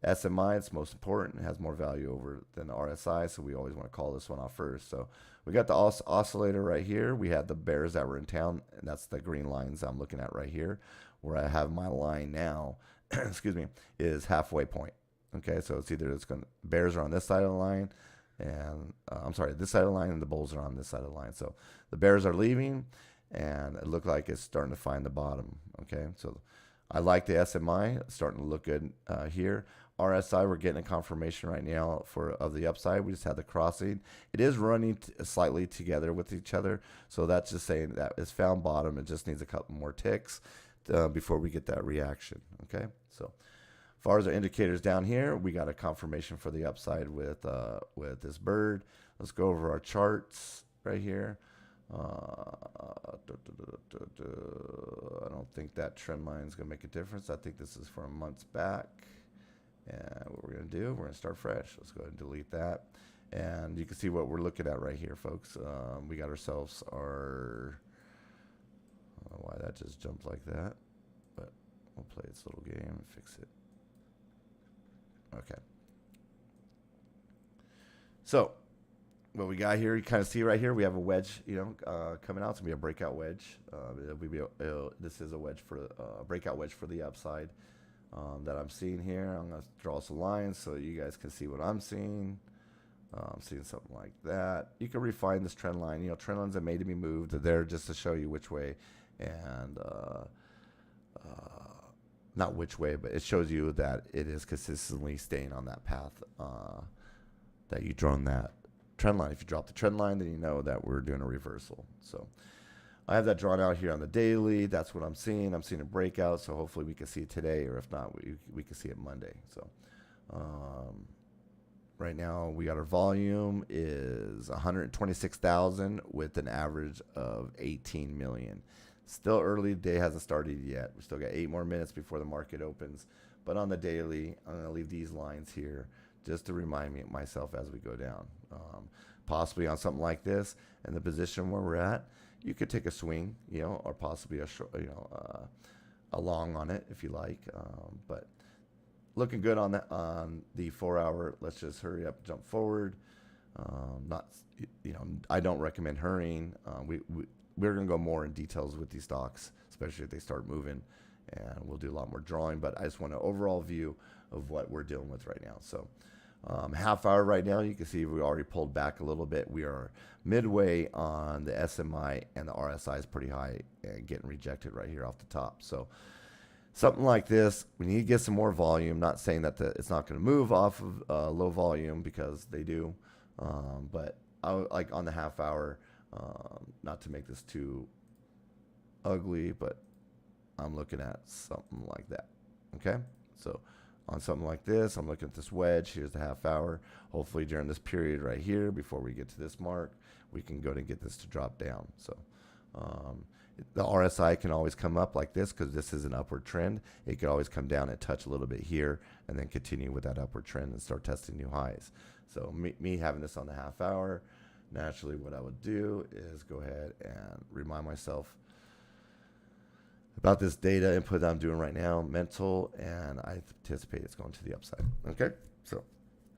SMI, it's most important. It has more value over than the RSI, so we always want to call this one off first. So we got the oscillator right here. We had the bears that were in town, and that's the green lines I'm looking at right here. Where I have my line now, excuse me, is halfway point. Okay, so it's either bears are on this side of the line, and this side of the line, and the bulls are on this side of the line. So the bears are leaving, and it looked like it's starting to find the bottom. Okay, so I like the SMI. It's starting to look good here. RSI, we're getting a confirmation right now of the upside. We just had the crossing. It is running slightly together with each other, so that's just saying that it's found bottom. It just needs a couple more ticks before we get that reaction. Okay, so as far as our indicators down here, we got a confirmation for the upside with this bird. Let's go over our charts right here. I don't think that trend line is going to make a difference. I think this is from months back. And what we're going to do, we're going to start fresh. Let's go ahead and delete that. And you can see what we're looking at right here, folks. We got ourselves our, I don't know why that just jumped like that, but we'll play this little game and fix it. Okay. So what we got here, you kind of see right here, we have a wedge, coming out. It's going to be a breakout wedge. This is a wedge for a breakout wedge for the upside. That I'm seeing here. I'm going to draw some lines so you guys can see what I'm seeing. I'm seeing something like that. You can refine this trend line. Trend lines are made to be moved. They're there just to show you which way, and not which way, but it shows you that it is consistently staying on that path that you drawn that trend line. If you drop the trend line, then you know that we're doing a reversal. So I have that drawn out here on the daily. That's what I'm seeing. I'm seeing a breakout, so hopefully we can see it today, or if not, we can see it Monday. So right now we got our volume is 126,000 with an average of 18 million. Still early, the day hasn't started yet. We still got 8 more minutes before the market opens. But on the daily, I'm going to leave these lines here just to remind myself as we go down. Possibly on something like this, and the position where we're at, you could take a swing, or possibly a short, a long on it if you like. But looking good on the 4 hour. Let's just hurry up, jump forward. Not, I don't recommend hurrying. We're going to go more in details with these stocks, especially if they start moving, and we'll do a lot more drawing. But I just want an overall view of what we're dealing with right now. So half hour right now, you can see we already pulled back a little bit. We are midway on the SMI, and the RSI is pretty high and getting rejected right here off the top. So something like this, we need to get some more volume. Not saying that it's not going to move off of low volume, because they do. But I like on the half hour, not to make this too ugly, but I'm looking at something like that. Okay, so on something like this, I'm looking at this wedge. Here's the half hour. Hopefully during this period right here, before we get to this mark, we can go and get this to drop down. So the RSI can always come up like this, because this is an upward trend. It could always come down and touch a little bit here, and then continue with that upward trend and start testing new highs. So me having this on the half hour, naturally what I would do is go ahead and remind myself about this data input that I'm doing right now, mental, and I anticipate it's going to the upside. Okay, so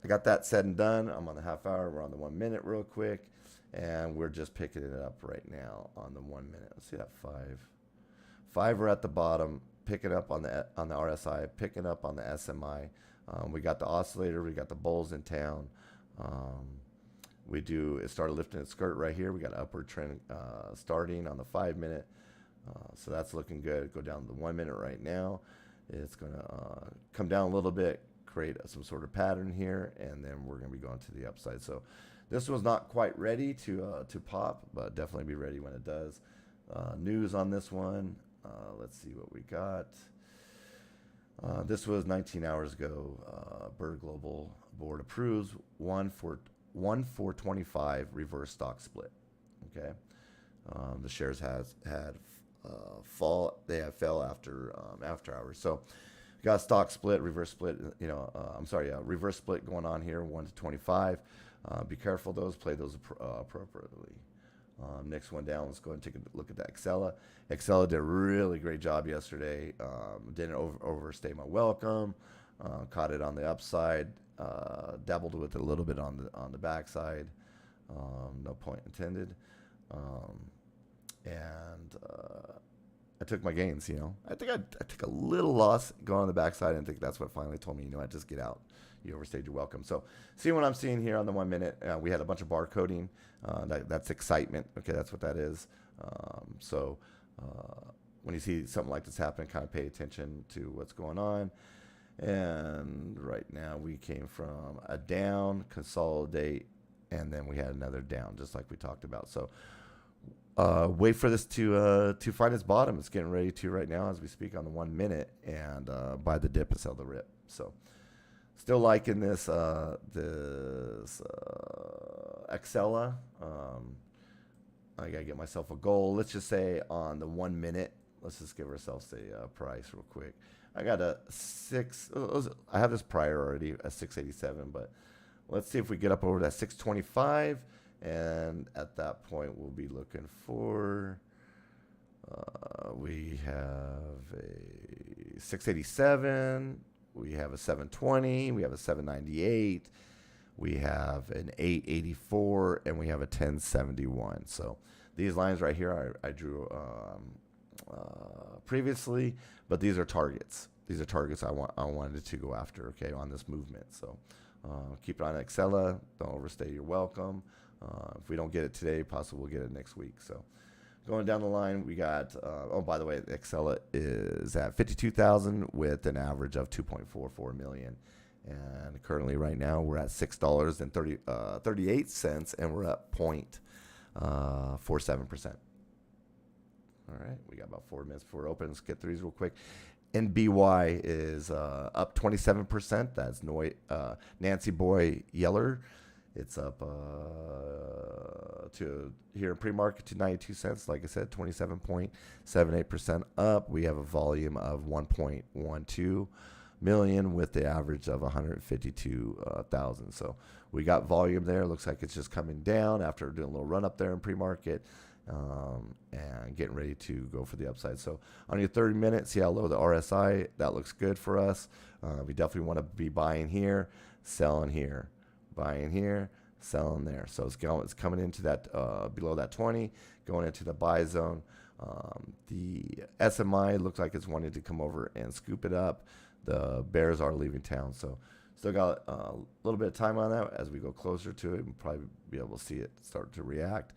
I got that said and done. I'm on the half hour. We're on the 1 minute real quick, and we're just picking it up right now on the 1 minute. Let's see that 5. We're at the bottom, picking up on the RSI, picking up on the SMI. We got the oscillator. We got the bulls in town. It started lifting its skirt right here. We got an upward trend starting on the 5 minute. So that's looking good. Go down to the 1 minute right now. It's going to come down a little bit, create some sort of pattern here, and then we're going to be going to the upside. So this was not quite ready to pop, but definitely be ready when it does. News on this one. Let's see what we got. This was 19 hours ago. Bird Global Board approves 1-for-25 reverse stock split. Okay, the shares had fall. They have fell after hours. So we got a stock split, reverse split. Reverse split going on here, 1-to-25. Be careful those. Play those appropriately. Next one down, let's go ahead and take a look at that Excella. Excella did a really great job yesterday. Didn't overstay my welcome. Caught it on the upside. Dabbled with it a little bit on the backside. No point intended. I took my gains. I think I took a little loss going on the backside, and I think that's what finally told me, just get out. You overstayed your welcome. So see what I'm seeing here on the 1 minute. We had a bunch of bar coding. That's excitement. Okay, that's what that is. When you see something like this happen, kind of pay attention to what's going on. And right now we came from a down, consolidate, and then we had another down, just like we talked about. So wait for this to find its bottom. It's getting ready to right now as we speak on the 1 minute, and buy the dip and sell the rip. So still liking this Excella. I gotta get myself a goal. Let's just say on the 1 minute, let's just give ourselves a price real quick. I got a 6. I have this prior already, a 687, but let's see if we get up over that 625. And at that point, we'll be looking for, we have a 687, we have a 720, we have a 798, we have an 884, and we have a 1071. So these lines right here, I drew previously, but these are targets. These are targets I wanted to go after, okay, on this movement. So keep it on Excella. Don't overstay your welcome. If we don't get it today, possibly we'll get it next week. So going down the line, we got, by the way, Excella is at 52,000 with an average of 2.44 million. And currently right now we're at $6.38, and we're at 0.47%. All right, we got about 4 minutes before it opens. Let's get through these real quick. NBY is up 27%. That's Nancy Boy Yeller. It's up to here in pre-market to 92 cents. Like I said, 27.78% up. We have a volume of 1.12 million with the average of 152,000. So we got volume there. Looks like it's just coming down after doing a little run up there in pre-market. And getting ready to go for the upside. So on your 30 minutes, see how low the RSI, that looks good for us. We definitely want to be buying here, selling here, buying here, selling there. So it's coming into that below that 20, going into the buy zone. The SMI looks like it's wanting to come over and scoop it up. The bears are leaving town, so still got a little bit of time on that. As we go closer to it, we'll probably be able to see it start to react.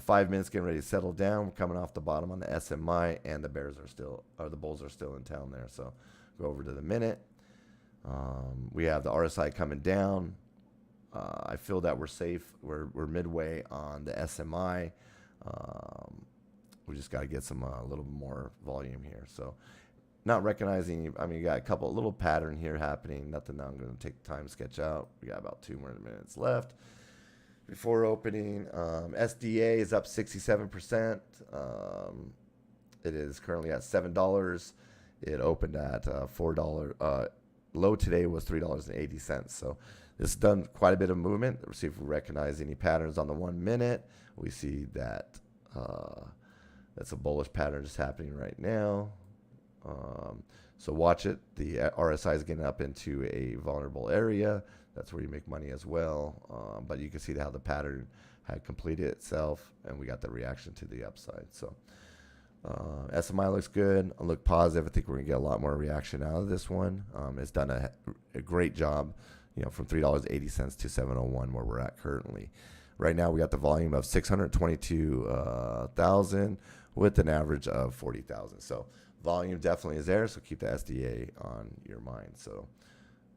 5 minutes getting ready to settle down. We're coming off the bottom on the SMI, and the bears are still, or the bulls are still in town there. So go over to the minute. We have the RSI coming down. I feel that we're safe. We're midway on the SMI. We just got to get some a little more volume here. So not recognizing, I mean, you got a couple little pattern here happening. Nothing that I'm going to take time to sketch out. We got about 2 more minutes left before opening. SDA is up 67%. It is currently at $7. It opened at $4. Low today was $3.80. So this has done quite a bit of movement. Let's see if we recognize any patterns on the 1 minute. We see that that's a bullish pattern just happening right now. So watch it. The RSI is getting up into a vulnerable area. That's where you make money as well. But you can see how the pattern had completed itself, and we got the reaction to the upside. So SMI looks good. I look positive. I think we're gonna get a lot more reaction out of this one. It's done a great job, from $3.80 to $7.01 where we're at currently. Right now we got the volume of 622,000 with an average of 40,000. So volume definitely is there. So keep the SDA on your mind.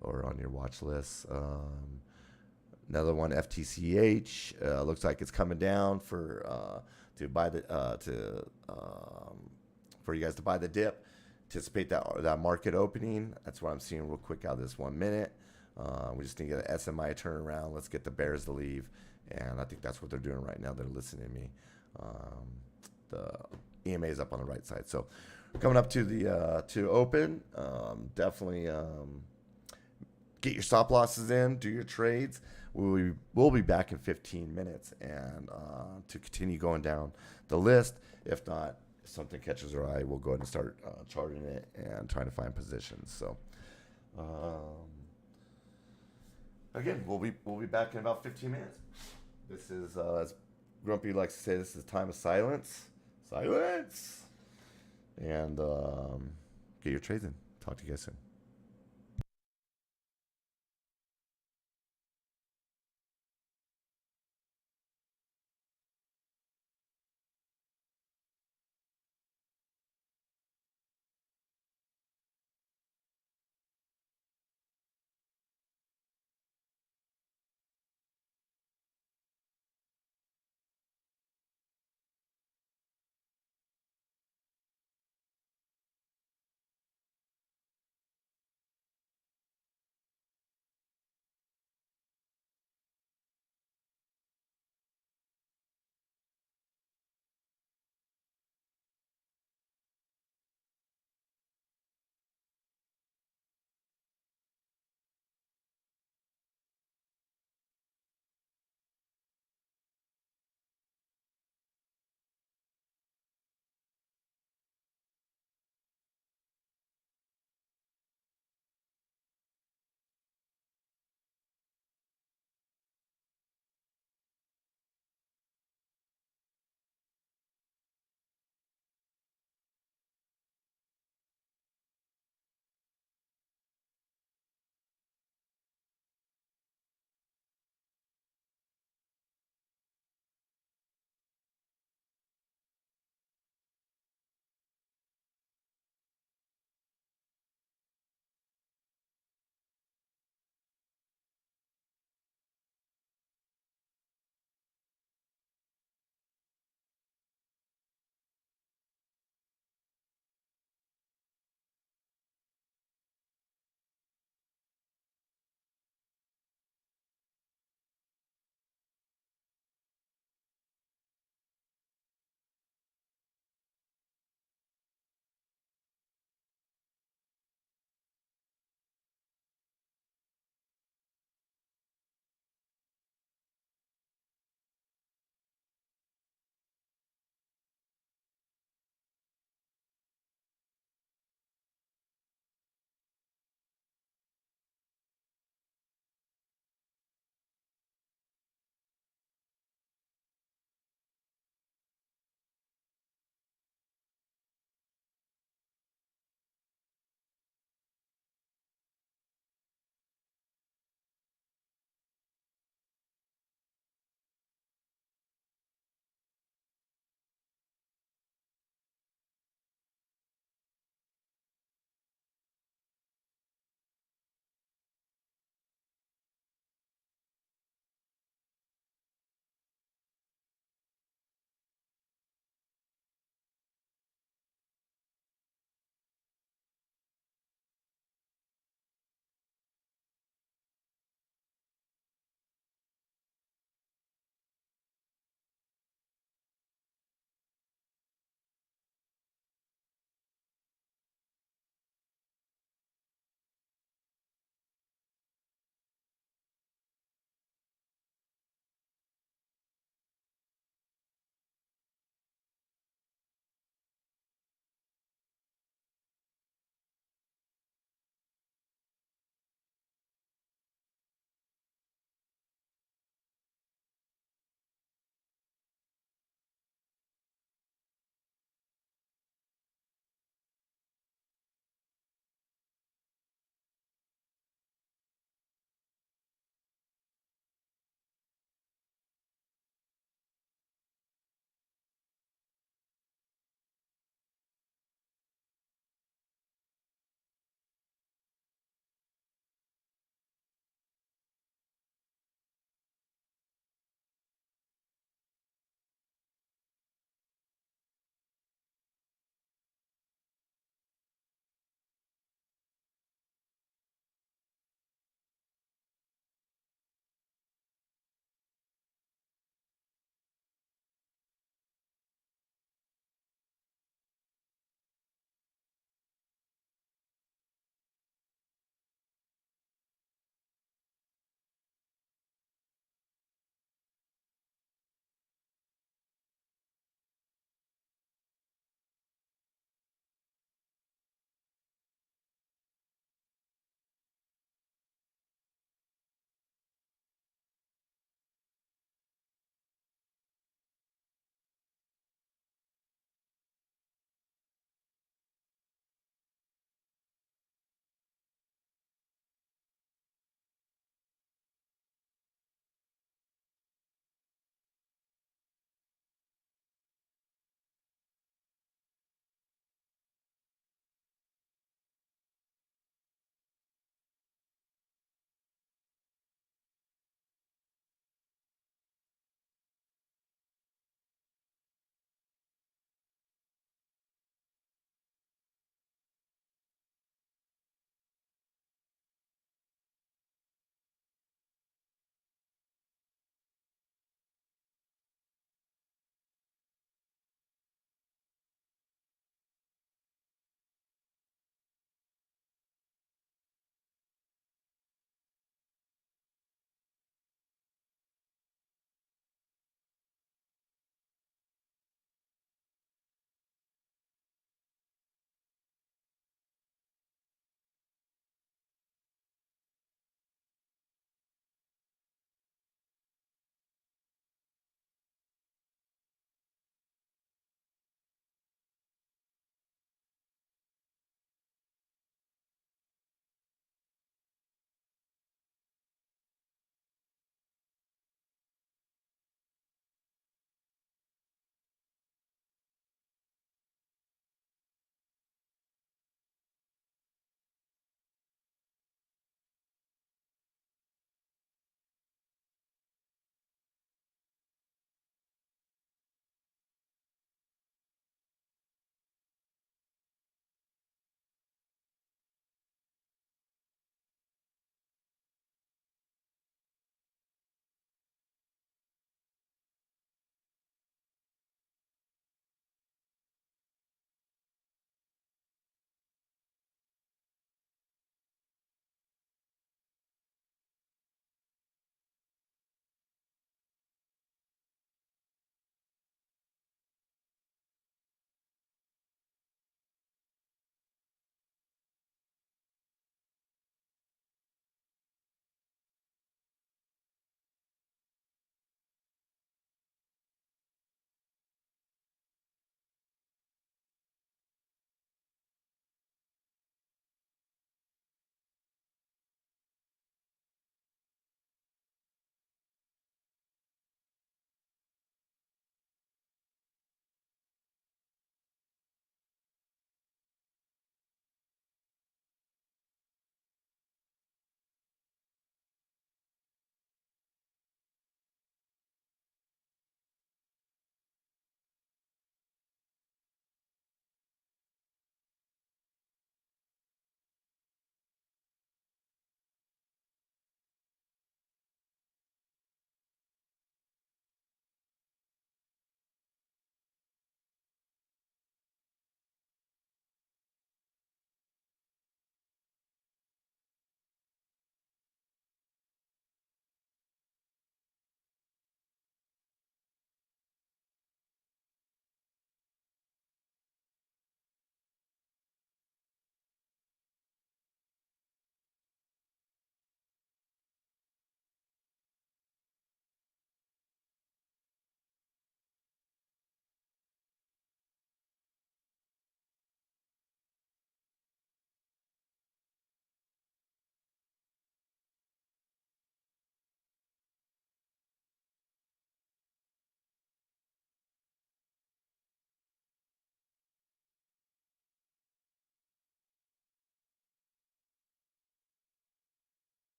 Or on your watch list. Another one, FTCH, looks like it's coming down for to buy the for you guys to buy the dip. Anticipate that market opening. That's what I'm seeing real quick out of this 1 minute. We just need to get an SMI turnaround. Let's get the bears to leave, and I think that's what they're doing right now. They're listening to me. The EMA is up on the right side, so coming up to the to open. Definitely. Get your stop losses in, do your trades. We'll be back in 15 minutes and to continue going down the list. If not, if something catches our eye, we'll go ahead and start charting it and trying to find positions. So again, we'll be back in about 15 minutes. This is as Grumpy likes to say, this is a time of silence. Silence. And get your trades in. Talk to you guys soon.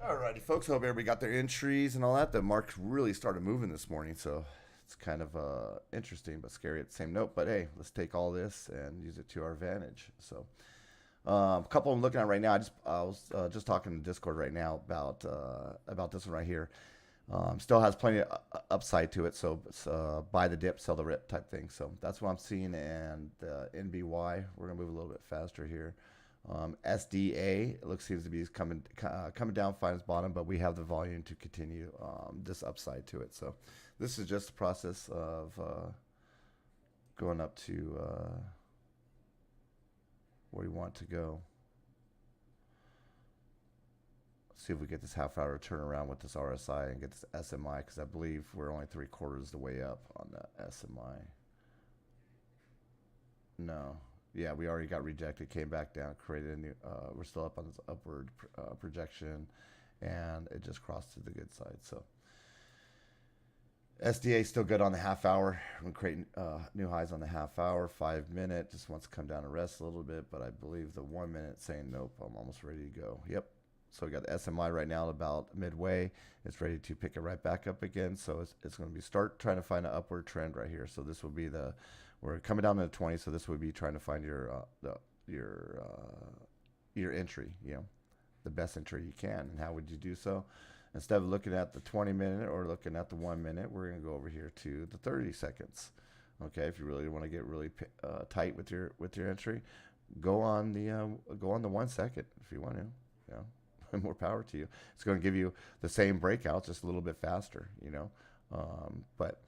Alrighty, folks. Hope everybody got their entries and all that. The market really started moving this morning, so it's kind of interesting but scary at the same note. But hey, let's take all this and use it to our advantage. So, a couple I'm looking at right now. I was just talking to Discord right now about this one right here. Still has plenty of upside to it, so it's buy the dip, sell the rip type thing. So that's what I'm seeing. And NBY, we're gonna move a little bit faster here. SDA it looks seems to be coming down fine as bottom, but we have the volume to continue this upside to it. So this is just a process of going up to where we want to go. See if we get this half hour turnaround with this RSI and get this SMI, because I believe we're only 3/4 the way up on the SMI. No. Yeah, we already got rejected, came back down, created a new, we're still up on this upward projection, and it just crossed to the good side. So SDA still good on the half hour. We're creating new highs on the half hour. 5 minute just wants to come down and rest a little bit, but I believe the 1 minute saying nope, I'm almost ready to go. Yep. So we got the SMI right now about midway. It's ready to pick it right back up again. So it's going to be start trying to find an upward trend right here. So this will be the, we're coming down to the 20. So this would be trying to find your entry, you know, the best entry you can. And how would you do so? Instead of looking at the 20 minute or looking at the 1 minute, we're going to go over here to the 30 seconds. Okay, if you really want to get really tight with your entry, go on the 1 second if you want to. You know, more power to you. It's going to give you the same breakout, just a little bit faster. You know, but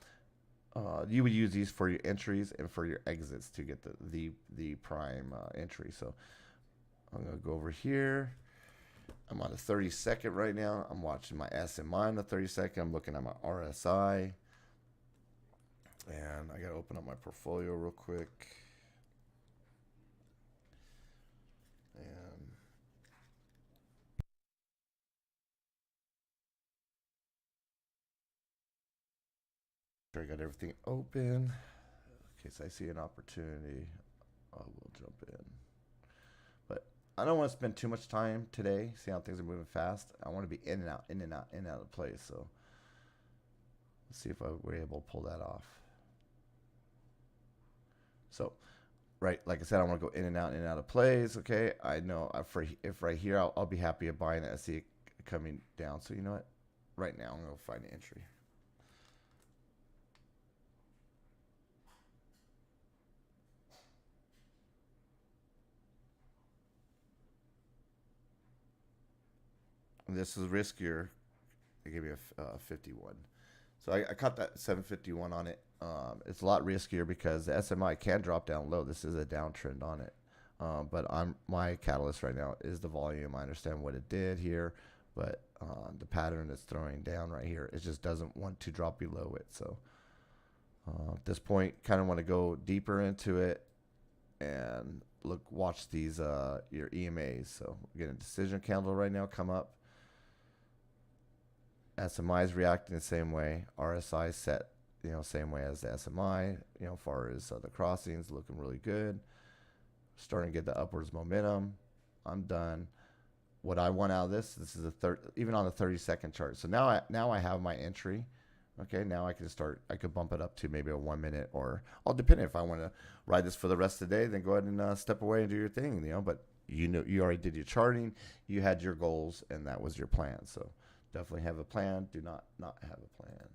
you would use these for your entries and for your exits to get the prime entry. So I'm going to go over here. I'm on a 30-second right now. I'm watching my SMI on the 30-second. I'm looking at my RSI. And I got to open up my portfolio real quick. And I got everything open. In case I see an opportunity, I will jump in. But I don't want to spend too much time today. See how things are moving fast. I want to be in and out, in and out, in and out of place. So let's see if we're able to pull that off. So, right, like I said, I want to go in and out of plays. Okay, I know if right here, I'll be happy of buying it. I see it coming down. So you know what? Right now, I'm going to find an entry. This is riskier. They gave me a 51. So I caught that 751 on it. It's a lot riskier because the SMI can drop down low. This is a downtrend on it. But my catalyst right now is the volume. I understand what it did here, but the pattern it's throwing down right here, it just doesn't want to drop below it. So at this point, kind of want to go deeper into it and watch these your EMAs. So we're getting a decision candle right now come up. SMI is reacting the same way. RSI set, same way as the SMI. Far as the crossings, looking really good. Starting to get the upwards momentum. I'm done. What I want out of this is even on the 30-second chart. So now I have my entry. Okay, now I can start. I could bump it up to maybe a 1 minute, or I'll depend if I want to ride this for the rest of the day. Then go ahead and step away and do your thing. But you already did your charting. You had your goals, and that was your plan. So definitely have a plan. Do not have a plan.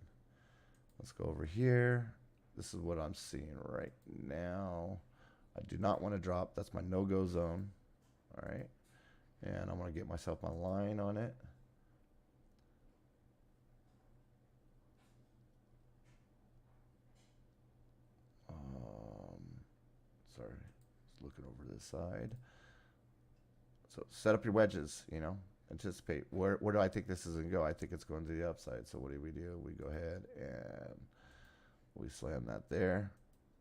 Let's go over here. This is what I'm seeing right now. I do not want to drop. That's my no-go zone. All right. And I want to get myself my line on it. Sorry. Just looking over this side. So set up your wedges, anticipate where do I think this is going to go. I think it's going to the upside. So what do? We go ahead and we slam that there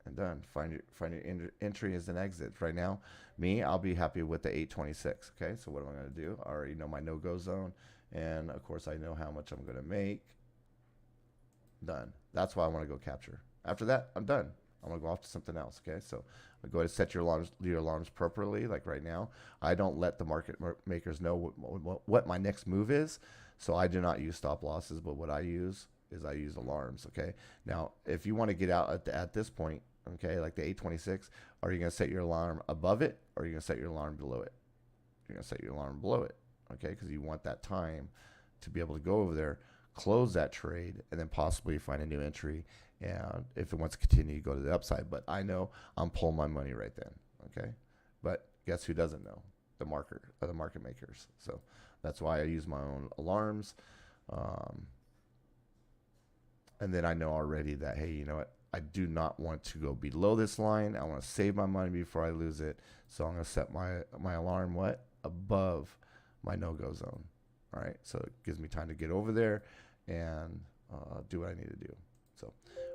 and done. Find your entry as an exit. Right now, I'll be happy with the 826. Okay, so what am I going to do? I already know my no-go zone, and of course I know how much I'm going to make. Done. That's why I want to go capture. After that, I'm done. I'm gonna go off to something else. Okay, so I go ahead and set your alarms properly. Like right now, I don't let the market makers know what my next move is, so I do not use stop losses. But what I use is I use alarms. Okay, now if you want to get out at this point, okay, like the 826, are you gonna set your alarm above it, or are you gonna set your alarm below it? You're gonna set your alarm below it, okay, because you want that time to be able to go over there, close that trade, and then possibly find a new entry. And if it wants to continue, go to the upside. But I know I'm pulling my money right then. Okay. But guess who doesn't know? The market makers. So that's why I use my own alarms. Um, and then I know already that, hey, you know what? I do not want to go below this line. I want to save my money before I lose it. So I'm going to set my alarm above my no-go zone. All right. So it gives me time to get over there and do what I need to do. So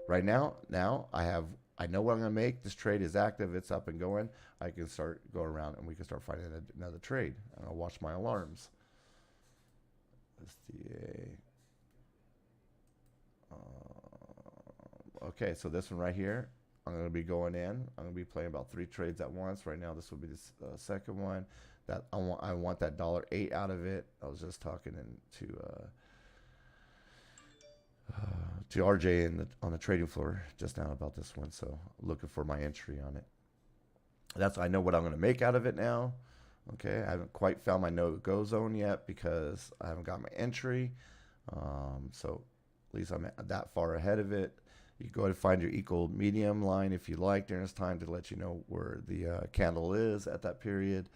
right now I know what I'm going to make. This trade is active. It's up and going. I can start go around and we can start finding another trade. And I'll watch my alarms. SDA. Okay, so this one right here, I'm going to be going in. I'm going to be playing about 3 trades at once. Right now, this will be the second one. That I want that $1.08 out of it. I was just talking to RJ on the trading floor just now about this one. So looking for my entry on it. I know what I'm going to make out of it now. Okay, I haven't quite found my no-go zone yet because I haven't got my entry. So at least I'm that far ahead of it. You go ahead and find your equal medium line if you like during this time to let you know where the candle is at that period.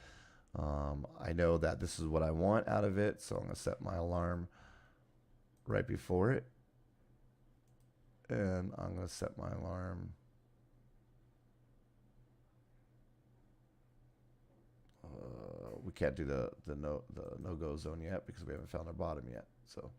I know that this is what I want out of it, so I'm going to set my alarm right before it. And I'm going to set my alarm we can't do the no-go zone yet because we haven't found our bottom yet. So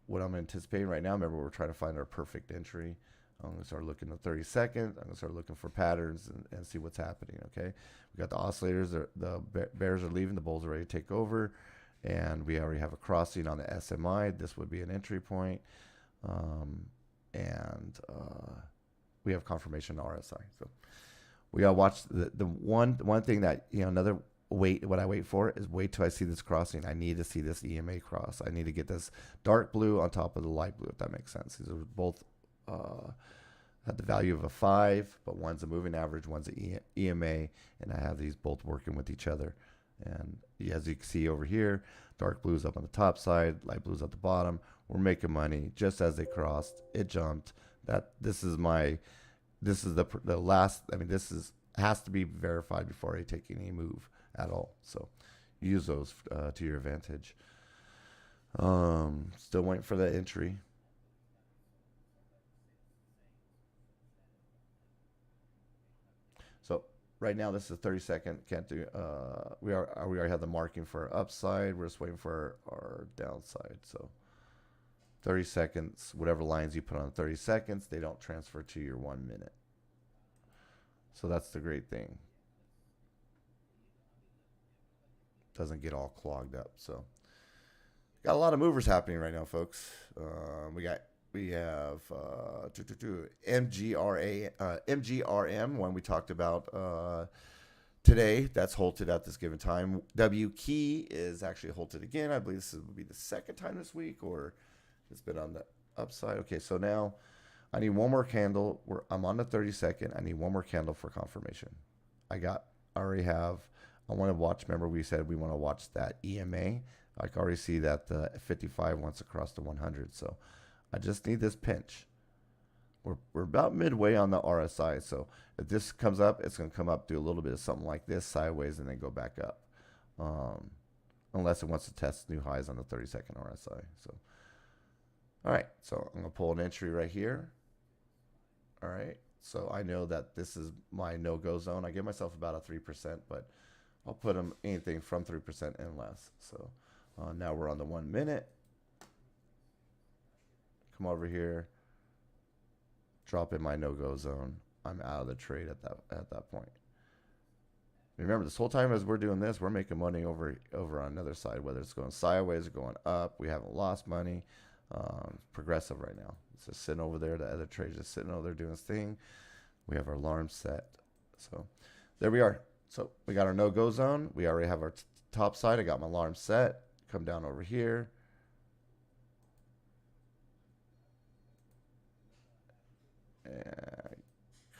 what I'm anticipating right now, remember we're trying to find our perfect entry. I'm going to start looking at 30 seconds. I'm going to start looking for patterns and see what's happening, okay? We got the oscillators. The bears are leaving. The bulls are ready to take over. And we already have a crossing on the SMI. This would be an entry point. We have confirmation on RSI. So we got to watch the one thing that, another what I wait for is wait till I see this crossing. I need to see this EMA cross. I need to get this dark blue on top of the light blue, if that makes sense. These are both have the value of a 5, but one's a moving average, one's an EMA, and I have these both working with each other. And as you can see over here, dark blue's up on the top side, light blue's at the bottom. We're making money just as they crossed. It jumped. This is the last. I mean, has to be verified before I take any move at all. So use those to your advantage. Still waiting for the entry. So right now this is 30-second. Can't do. We already have the marking for our upside. We're just waiting for our downside. So 30 seconds. Whatever lines you put on 30 seconds, they don't transfer to your 1 minute. So that's the great thing. Doesn't get all clogged up. So got a lot of movers happening right now, folks. We have MGRM, one we talked about today. That's halted at this given time. W key is actually halted again. I believe this will be the second time this week, or it's been on the upside. Okay, so now I need one more candle. I'm on the 30-second. I need one more candle for confirmation. I already have. I want to watch. Remember, we said we want to watch that EMA. I can already see that the 55 wants to cross the 100. So I just need this pinch. We're about midway on the RSI. So if this comes up, it's going to come up, do a little bit of something like this sideways, and then go back up. Unless it wants to test new highs on the 30-second RSI. So, all right. So I'm going to pull an entry right here. All right. So I know that this is my no-go zone. I give myself about a 3%, but I'll put them anything from 3% and less. So now we're on the 1 minute. Come over here. Drop in my no-go zone. I'm out of the trade at that point. Remember, this whole time as we're doing this, we're making money over on another side, whether it's going sideways or going up. We haven't lost money. Progressive right now. It's just sitting over there. The other trade's just sitting over there doing its thing. We have our alarm set. So there we are. So we got our no-go zone. We already have our top side. I got my alarm set. Come down over here. And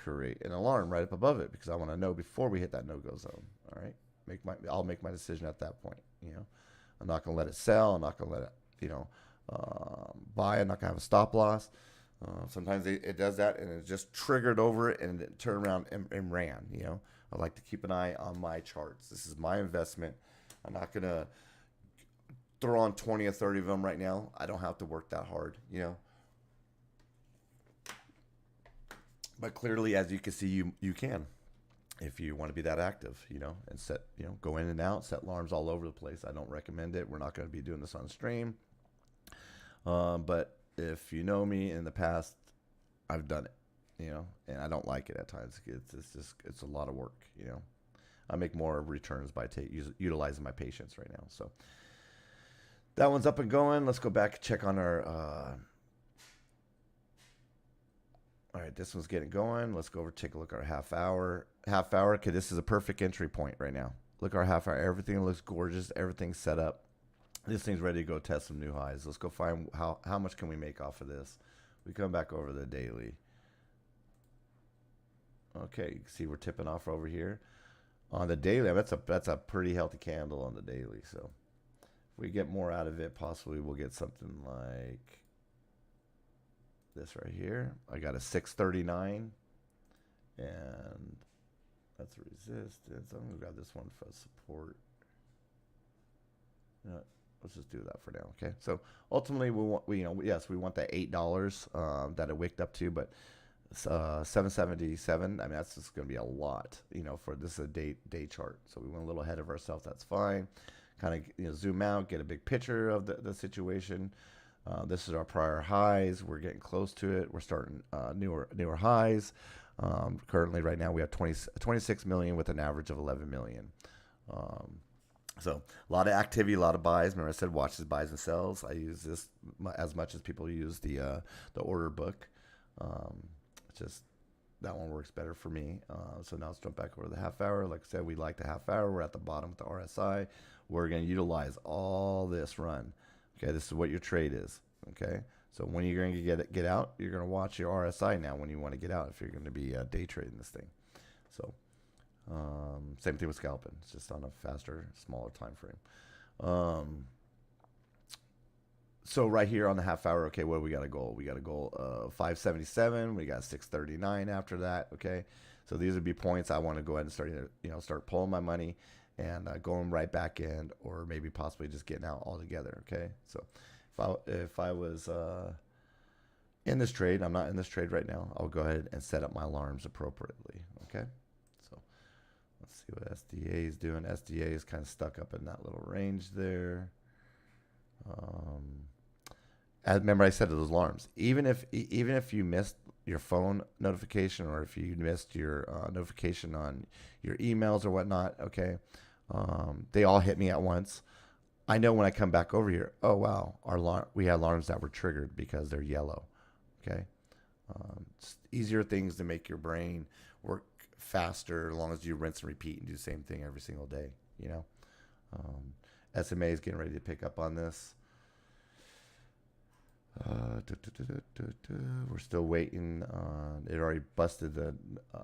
create an alarm right up above it because I want to know before we hit that no-go zone. All right. I'll make my decision at that point. I'm not gonna let it sell. I'm not gonna let it, buy. I'm not gonna have a stop loss. Sometimes it does that and it just triggered over it and it turned around and ran. I like to keep an eye on my charts. This is my investment. I'm not gonna throw on 20 or 30 of them right now. I don't have to work that hard. But clearly, as you can see, you can if you want to be that active, and set, go in and out, set alarms all over the place. I don't recommend it. We're not going to be doing this on stream. But if you know me in the past, I've done it, and I don't like it at times. It's a lot of work, I make more returns by utilizing my patience right now. So that one's up and going. Let's go back and check on our, all right, this one's getting going. Let's go over, take a look at our half hour. Okay, this is a perfect entry point right now. Look at our half hour. Everything looks gorgeous. Everything's set up. This thing's ready to go test some new highs. Let's go find how much can we make off of this. We come back over the daily. Okay, you can see we're tipping off over here. On the daily, that's a pretty healthy candle on the daily. So if we get more out of it, possibly we'll get something like this right here. I got a 639 and that's a resistance. I'm gonna grab this one for support. Let's just do that for now. Okay, so ultimately we want we want that $8 that it wicked up to, but 777. I mean, that's just going to be a lot, for this is a day chart. So we went a little ahead of ourselves. That's fine. Kind of zoom out, get a big picture of the situation. This is our prior highs. We're getting close to it. We're starting newer highs. Currently, right now, we have 26 million with an average of 11 million. So a lot of activity, a lot of buys. Remember, I said watch the buys and sells. I use this as much as people use the order book. Just that one works better for me. So now let's jump back over the half hour. Like I said, we like the half hour. We're at the bottom with the RSI. We're going to utilize all this run. Okay, this is what your trade is. Okay, so when you're going to get out, you're going to watch your RSI now when you want to get out if you're going to be day trading this thing. So same thing with scalping. It's just on a faster, smaller time frame. So right here on the half hour, okay, what do we got a goal? We got a goal of 577. We got 639 after that. Okay, so these would be points I want to go ahead and start pulling my money and going right back in, or maybe possibly just getting out altogether. Okay, so if I was in this trade, I'm not in this trade right now. I'll go ahead and set up my alarms appropriately. Okay, so let's see what SDA is doing. SDA is kind of stuck up in that little range there. Remember I said to those alarms, even if you missed your phone notification or if you missed your notification on your emails or whatnot, okay, they all hit me at once. I know when I come back over here, oh wow, we had alarms that were triggered because they're yellow. Okay, it's easier things to make your brain work faster as long as you rinse and repeat and do the same thing every single day. SMA is getting ready to pick up on this. We're still waiting on it. Already busted the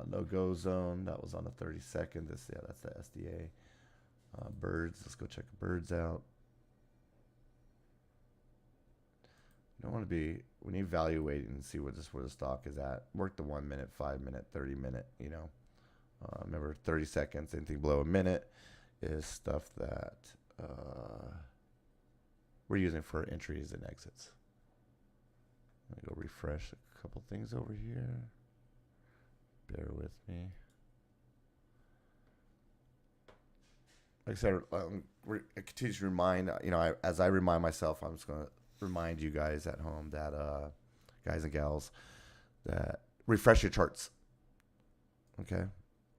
no-go zone. That was on the 32nd. That's the SDA. Birds. Let's go check the birds out. You don't want to be when you evaluate and see where the stock is at. Work the 1 minute, 5 minute, 30 minute. Remember 30 seconds. Anything below a minute is stuff that we're using for entries and exits. Let me go refresh a couple things over here. Bear with me. Like I said, I continue to remind, as I remind myself, I'm just going to remind you guys at home that, guys and gals, that refresh your charts. Okay?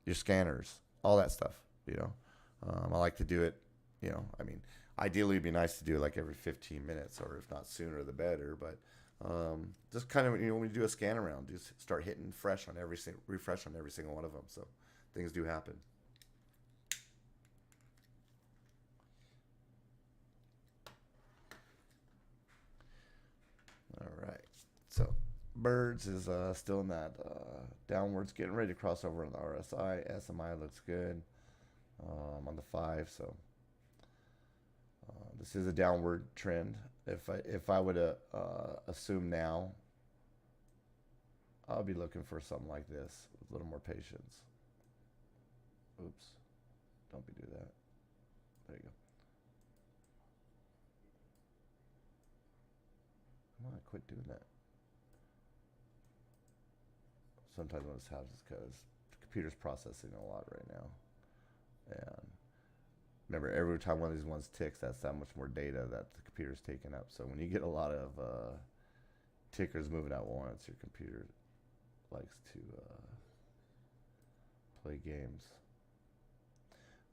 Your scanners, all that stuff, I like to do it, ideally it'd be nice to do it like every 15 minutes or if not sooner the better, but Just kind of, when you do a scan around, just start hitting refresh on every single one of them. So things do happen. All right. So birds is still in that downwards, getting ready to cross over on the RSI. SMI looks good on the 5. So this is a downward trend. If I would assume now, I'll be looking for something like this with a little more patience. Oops, don't be do that. There you go. Come on, quit doing that. Sometimes when this happens, is because the computer's processing a lot right now. And remember, every time one of these ones ticks, that's that much more data that the computer's taking up. So when you get a lot of tickers moving at once, your computer likes to play games.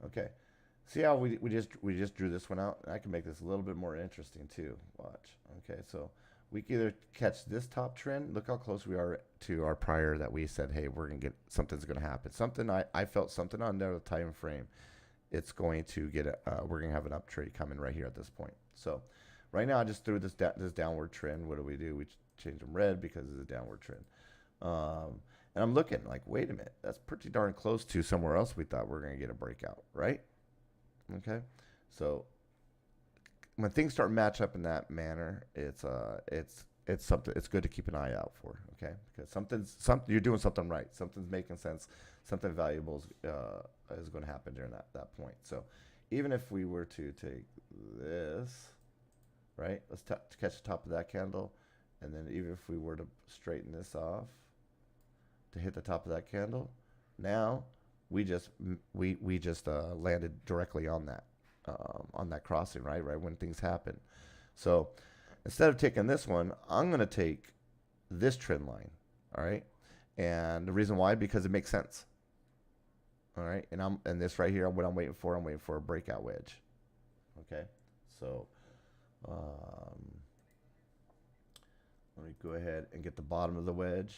Okay, see how we just drew this one out? And I can make this a little bit more interesting too. Watch. Okay, so we can either catch this top trend. Look how close we are to our prior that we said, hey, we're gonna get something's gonna happen. Something I felt something on there with time frame. It's going to get we're gonna have an uptrade coming right here at this point. So right now I just threw this downward trend. What do? We change them red because it's a downward trend. And I'm looking like, wait a minute, that's pretty darn close to somewhere else we thought we were gonna get a breakout, right? Okay, so when things start match up in that manner, it's something. It's good to keep an eye out for, okay? Because you're doing something right. Something's making sense. Something valuable is going to happen during that point. So even if we were to take this, right? Let's catch the top of that candle, and then even if we were to straighten this off to hit the top of that candle, now we just landed directly on that crossing, right when things happen. So instead of taking this one, I'm going to take this trend line, all right? And the reason why, because it makes sense, all right? And this right here, what I'm waiting for a breakout wedge, okay? So let me go ahead and get the bottom of the wedge.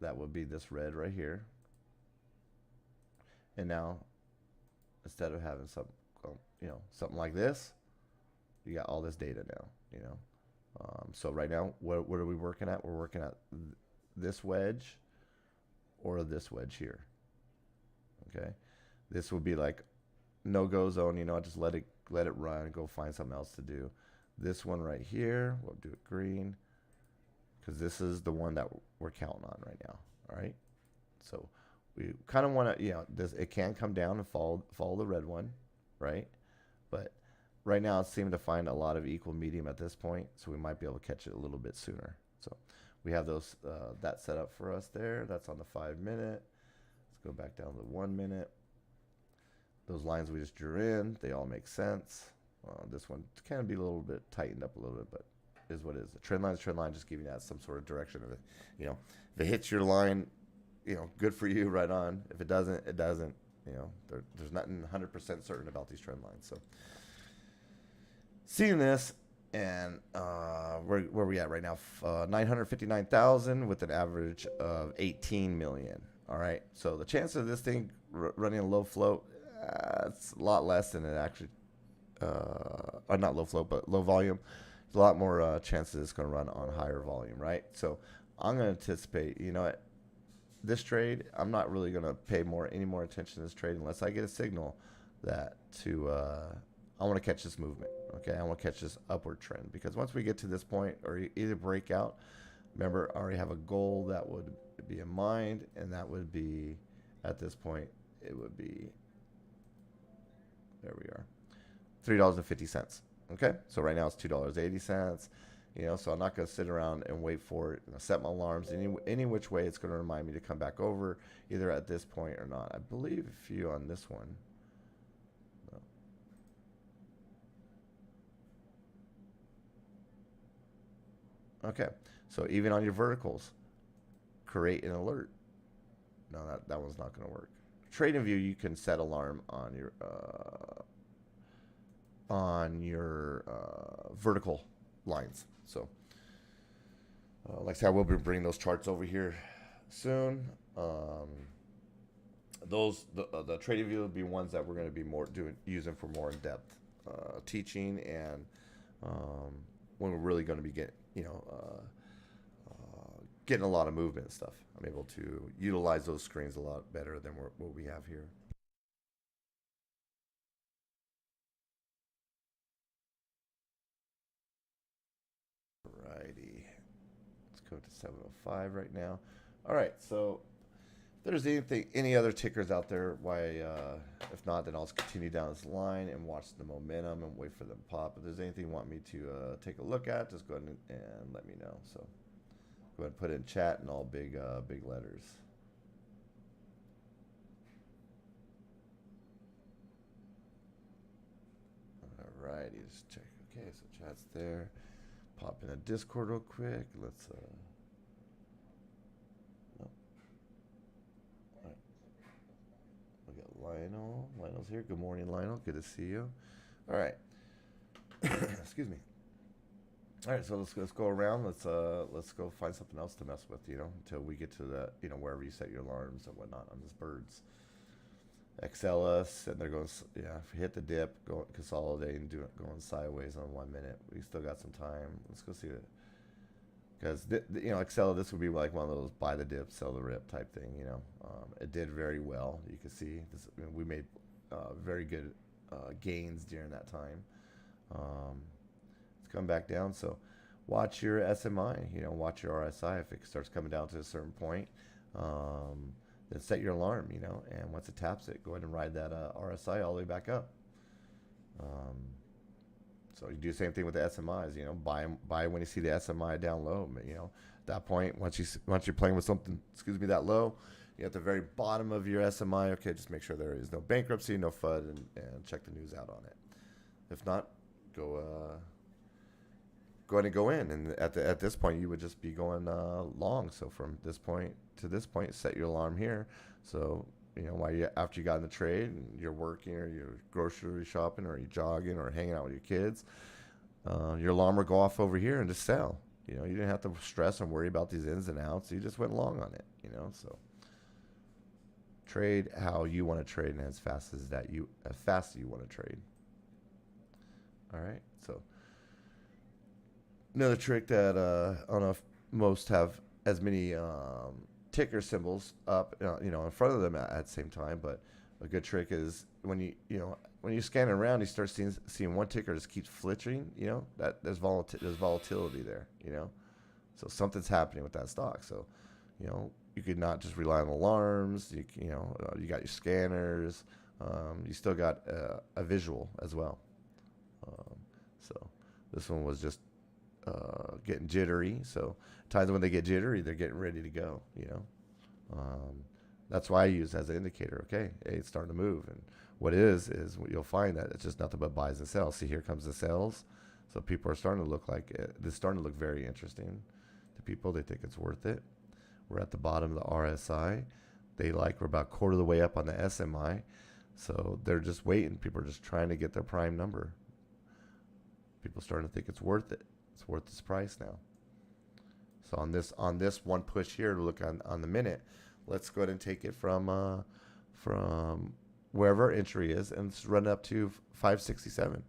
That would be this red right here. And now, instead of having something like this, you got all this data now, So right now, what are we working at? We're working at this wedge or this wedge here. Okay, this would be like no-go zone. Just let it run and go find something else to do. This one right here, we'll do it green because this is the one that we're counting on right now. All right, so we kind of want to, it can come down and follow the red one, right? But right now, it's seeming to find a lot of equal medium at this point, so we might be able to catch it a little bit sooner. So we have that set up for us there. That's on the 5 minute. Let's go back down to the 1 minute. Those lines we just drew in, they all make sense. This one can be a little bit tightened up a little bit, but is what it is. The trend line is trend line, just giving that some sort of direction of it. If it hits your line, good for you, right on. If it doesn't, it doesn't. There's nothing 100% certain about these trend lines. So seeing this, and where we at right now? 959,000 with an average of 18 million. All right. So the chance of this thing running a low float, it's a lot less than it actually, or not low float, but low volume. There's a lot more chances it's going to run on higher volume, right? So I'm going to anticipate, this trade, I'm not really going to pay any more attention to this trade unless I get a signal that I want to catch this movement. Okay, I want to catch this upward trend, because once we get to this point or either breakout, remember, I already have a goal that would be in mind, and that would be, at this point, it would be, there we are, $3.50. Okay, so right now it's $2.80. So I'm not going to sit around and wait for it. Set my alarms any which way. It's going to remind me to come back over, either at this point or not. I believe a few on this one. No. Okay, so even on your verticals, create an alert. No, that one's not going to work. TradingView, you can set alarm on your vertical lines. So Like I said, I will be bringing those charts over here soon. Um, the trading view will be ones that we're going to be more doing using for more in depth teaching and um, when we're really going to be getting a lot of movement and stuff. I'm able to utilize those screens a lot better than what we have here. Alrighty, let's go to 705 right now. All right, so if there's any other tickers out there, why? If not, then I'll just continue down this line and watch the momentum and wait for them to pop. If there's anything you want me to take a look at, just go ahead and let me know. So go ahead and put it in chat in all big letters. Alrighty, just check. Okay, so chat's there. Pop in a Discord real quick. Let's. No. All right. We got Lionel. Lionel's here. Good morning, Lionel. Good to see you. All right. Excuse me. All right, so let's go around. Let's go find something else to mess with, until we get to that, wherever you set your alarms and whatnot on this birds. XLS, and they're going, yeah, hit the dip, go consolidating, going sideways on 1 minute. We still got some time. Let's go see it. Because, Excel, this would be like one of those buy the dip, sell the rip type thing, It did very well. You can see this, we made very good gains during that time. It's come back down, so watch your SMI, watch your RSI. If it starts coming down to a certain point, then set your alarm, and once it taps it, go ahead and ride that RSI all the way back up. So you do the same thing with the SMIs, buy when you see the SMI down low. At that point, once you're playing with something, that low, at the very bottom of your SMI, okay, just make sure there is no bankruptcy, no FUD, and check the news out on it. If not, go ahead and go in. And at this point, you would just be going long. So from this point to this point, set your alarm here. So after you got in the trade and you're working or you're grocery shopping or you're jogging or hanging out with your kids, your alarm will go off over here and just sell. You didn't have to stress and worry about these ins and outs. You just went long on it. So trade how you want to trade and as fast as you want to trade. All right. So another trick that I don't know if most have as many ticker symbols up, in front of them at the same time. But a good trick is when you scan around, you start seeing one ticker just keeps flickering. That there's volatility there. So something's happening with that stock. So you could not just rely on alarms. You got your scanners. You still got a visual as well. So this one was just getting jittery. So times when they get jittery, they're getting ready to go. That's why I use as an indicator. Okay, hey, it's starting to move, and what it is you'll find that it's just nothing but buys and sells. See, here comes the sales. So people are starting to look like it. This is starting to look very interesting to people. They think it's worth it. We're at the bottom of the RSI. We're about quarter of the way up on the SMI. So they're just waiting. People are just trying to get their prime number. People starting to think it's worth it. It's worth this price now. So on this one push here to look on the minute, let's go ahead and take it from wherever our entry is and let's run it up to 567.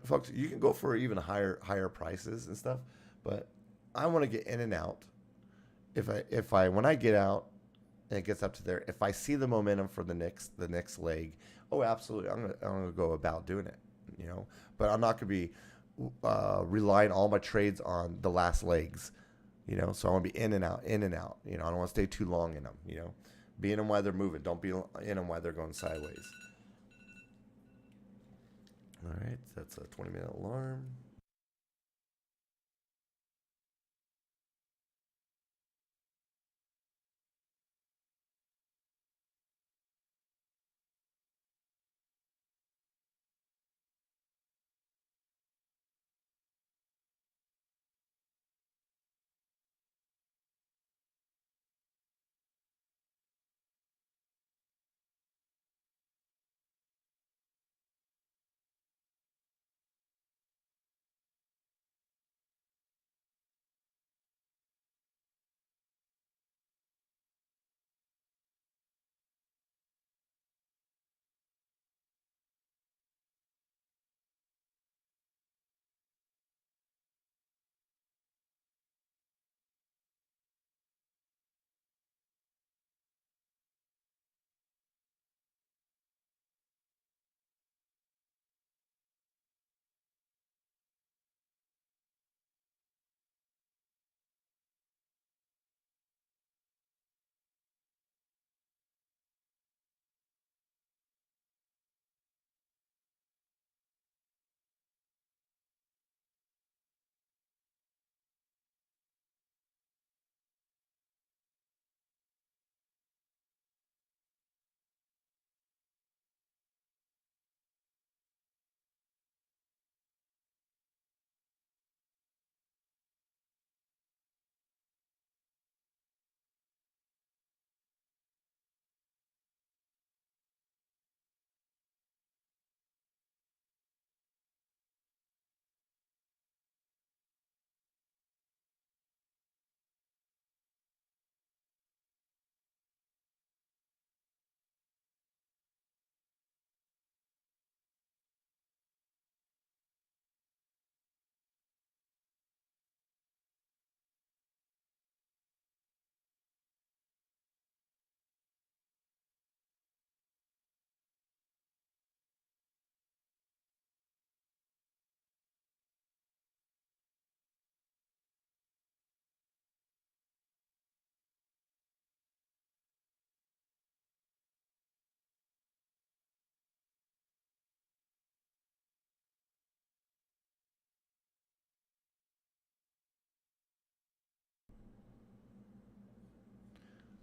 Folks, you can go for even higher prices and stuff, but I want to get in and out. When I get out and it gets up to there, if I see the momentum for the next leg, oh, absolutely, I'm gonna go about doing it. But I'm not gonna be relying all my trades on the last legs. So I want to be in and out. I don't want to stay too long in them. Be in them while they're moving. Don't be in them while they're going sideways. All right, that's a 20-minute alarm.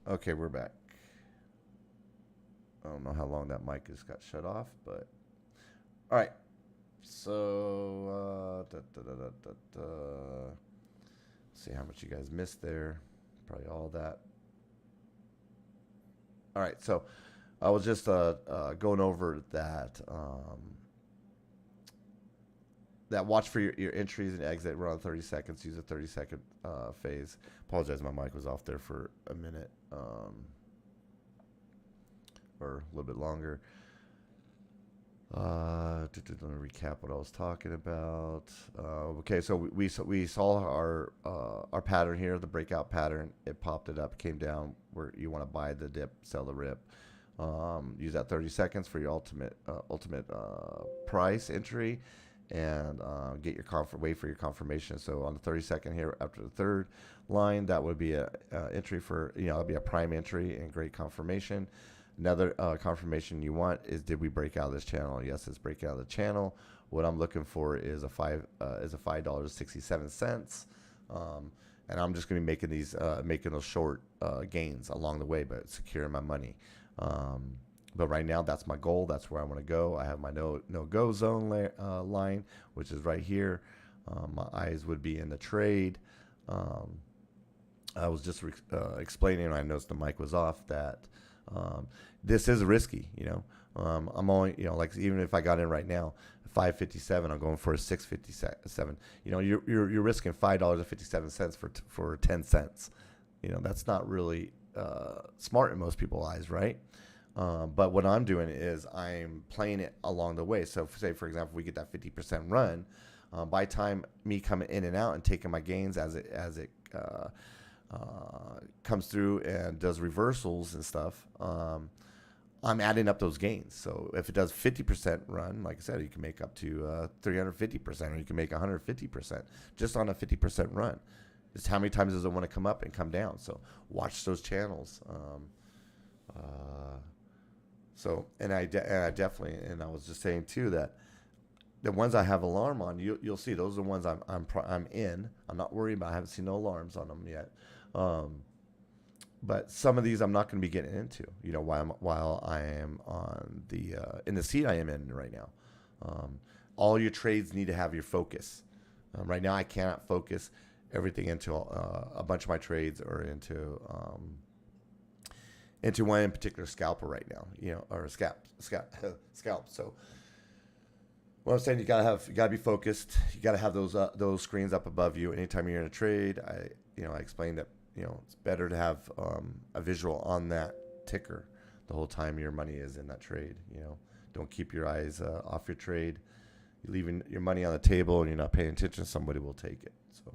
Okay, we're back. I don't know how long that mic just got shut off, but all right. So, see how much you guys missed there. Probably all that. All right. So, I was just going over that watch for your entries and exit. We're on 30 seconds. Use a 30-second phase. Apologize, my mic was off there for a minute or a little bit longer. Let me recap what I was talking about. Okay, so we saw our pattern here, the breakout pattern. It popped it up, came down where you want to buy the dip, sell the rip. Use that 30 seconds for your ultimate price entry, and get your wait for your confirmation. So on the 30-second here, after the third line, that would be a entry for it'll be a prime entry and great confirmation. Another confirmation you want is, did we break out of this channel? Yes, it's breaking out of the channel. What I'm looking for is a $5.67, and I'm just going to be making making those short gains along the way, but securing my money. But right now, that's my goal. That's where I want to go. I have my no go zone line, which is right here. My eyes would be in the trade. I was just explaining, and I noticed the mic was off, that this is risky. I'm only, like, even if I got in right now, 5.57, I'm going for a 6.57. You're risking $5.57 for 10 cents. That's not really smart in most people's eyes, right? But what I'm doing is I'm playing it along the way. So say, for example, we get that 50% run. By time me coming in and out and taking my gains as it comes through and does reversals and stuff, I'm adding up those gains. So if it does 50% run, like I said, you can make up to 350%, or you can make 150% just on a 50% run. Just how many times does it want to come up and come down? So watch those channels. And I definitely, and I was just saying too, that the ones I have alarm on, you'll see those are the ones I'm in. I'm not worried about. I haven't seen no alarms on them yet. But some of these I'm not going to be getting into, while I am on in the seat I am in right now. All your trades need to have your focus. Right now, I cannot focus everything into a bunch of my trades, or into one in particular scalper right now, or a scalp. So what I'm saying, you gotta be focused. You gotta have those screens up above you anytime you're in a trade. I explained that it's better to have a visual on that ticker the whole time your money is in that trade. Don't keep your eyes off your trade. You're leaving your money on the table and you're not paying attention, somebody will take it. So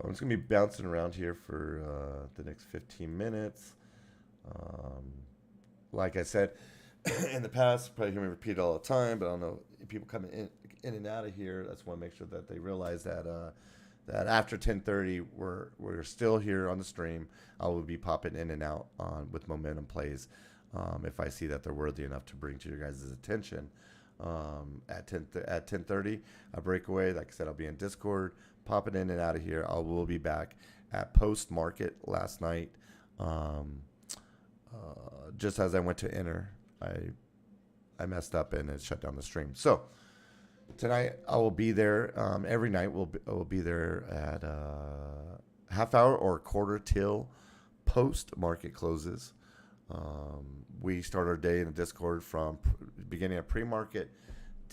I'm just gonna be bouncing around here for the next 15 minutes. Like I said in the past, probably hear me repeat it all the time, but I don't know if people coming in and out of here. I just want to make sure that they realize that that after 10:30, we're still here on the stream. I will be popping in and out with momentum plays if I see that they're worthy enough to bring to your guys' attention. At 10:30, a breakaway. Like I said, I'll be in Discord, popping in and out of here. I will be back at post market last night. Just as I went to enter, I messed up and it shut down the stream. So tonight I will be there. Every night we'll be there at half hour or quarter till post market closes. We start our day in the Discord from beginning of pre-market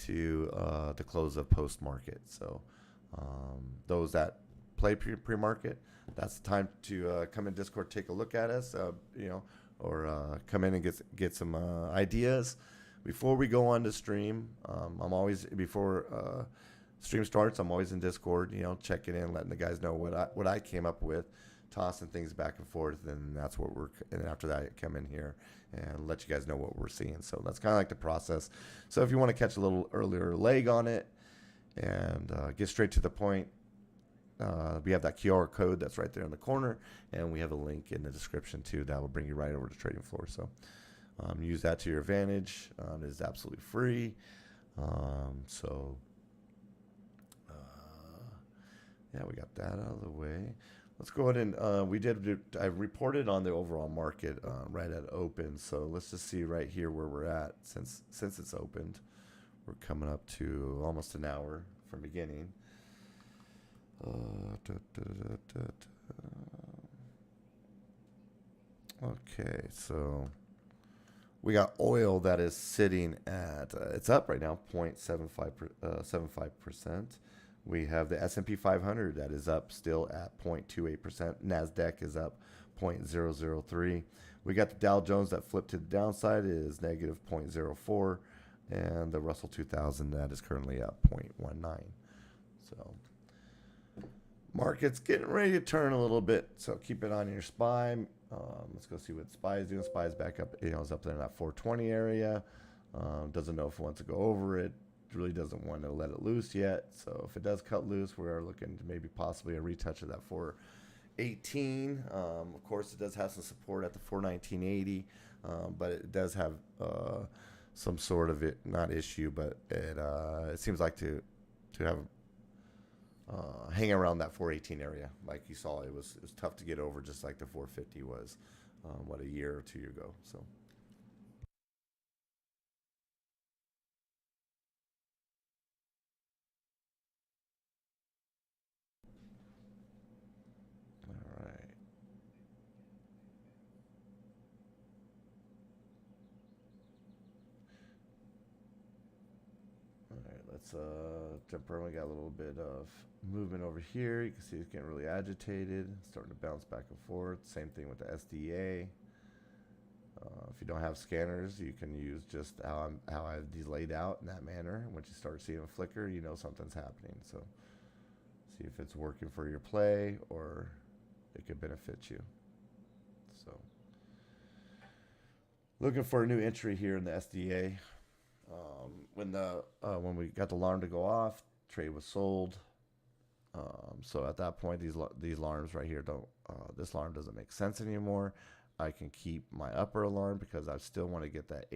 to the close of post-market. So those that play pre-market, that's the time to come in Discord, take a look at us, or come in and get some ideas. Before we go on to stream, I'm always, before stream starts, I'm always in Discord, checking in, letting the guys know what I came up with, tossing things back and forth, and that's what and after that I come in here and let you guys know what we're seeing. So that's kind of like the process. So if you want to catch a little earlier leg on it and get straight to the point, we have that QR code that's right there in the corner, and we have a link in the description too that will bring you right over to trading floor. So use that to your advantage. It is absolutely free. Yeah, we got that out of the way. Let's go ahead and I reported on the overall market right at open. So let's just see right here where we're at since it's opened. We're coming up to almost an hour from beginning. Da, da, da, da, Okay, so we got oil that is sitting at it's up right now 0.75%. We have the S&P 500 that is up still at 0.28%. Nasdaq is up 0.003. We got the Dow Jones that flipped to the downside is negative 0.04, and the Russell 2000 that is currently up 0.19. So market's getting ready to turn a little bit, so keep it on your SPY. Let's go see what SPY is doing. SPY is back up, it's up there in that 420 area. Doesn't know if it wants to go over it. Really doesn't want to let it loose yet. So if it does cut loose, we are looking to maybe possibly a retouch of that 418. Of course, it does have some support at the 419.80, but it does have some sort of not issue, but it seems like to have hang around that 418 area. Like you saw, it was tough to get over, just like the 450 was, a year or 2 years ago. So. All right. All right. Let's jump around. We got a little bit of movement over here. You can see it's getting really agitated, starting to bounce back and forth. Same thing with the SDA. If you don't have scanners, you can use just how I have these laid out in that manner. Once you start seeing a flicker, you know something's happening. So see if it's working for your play or it could benefit you. So looking for a new entry here in the SDA. When we got the alarm to go off, trade was sold. So at that point, these alarms right here don't. This alarm doesn't make sense anymore. I can keep my upper alarm because I still want to get that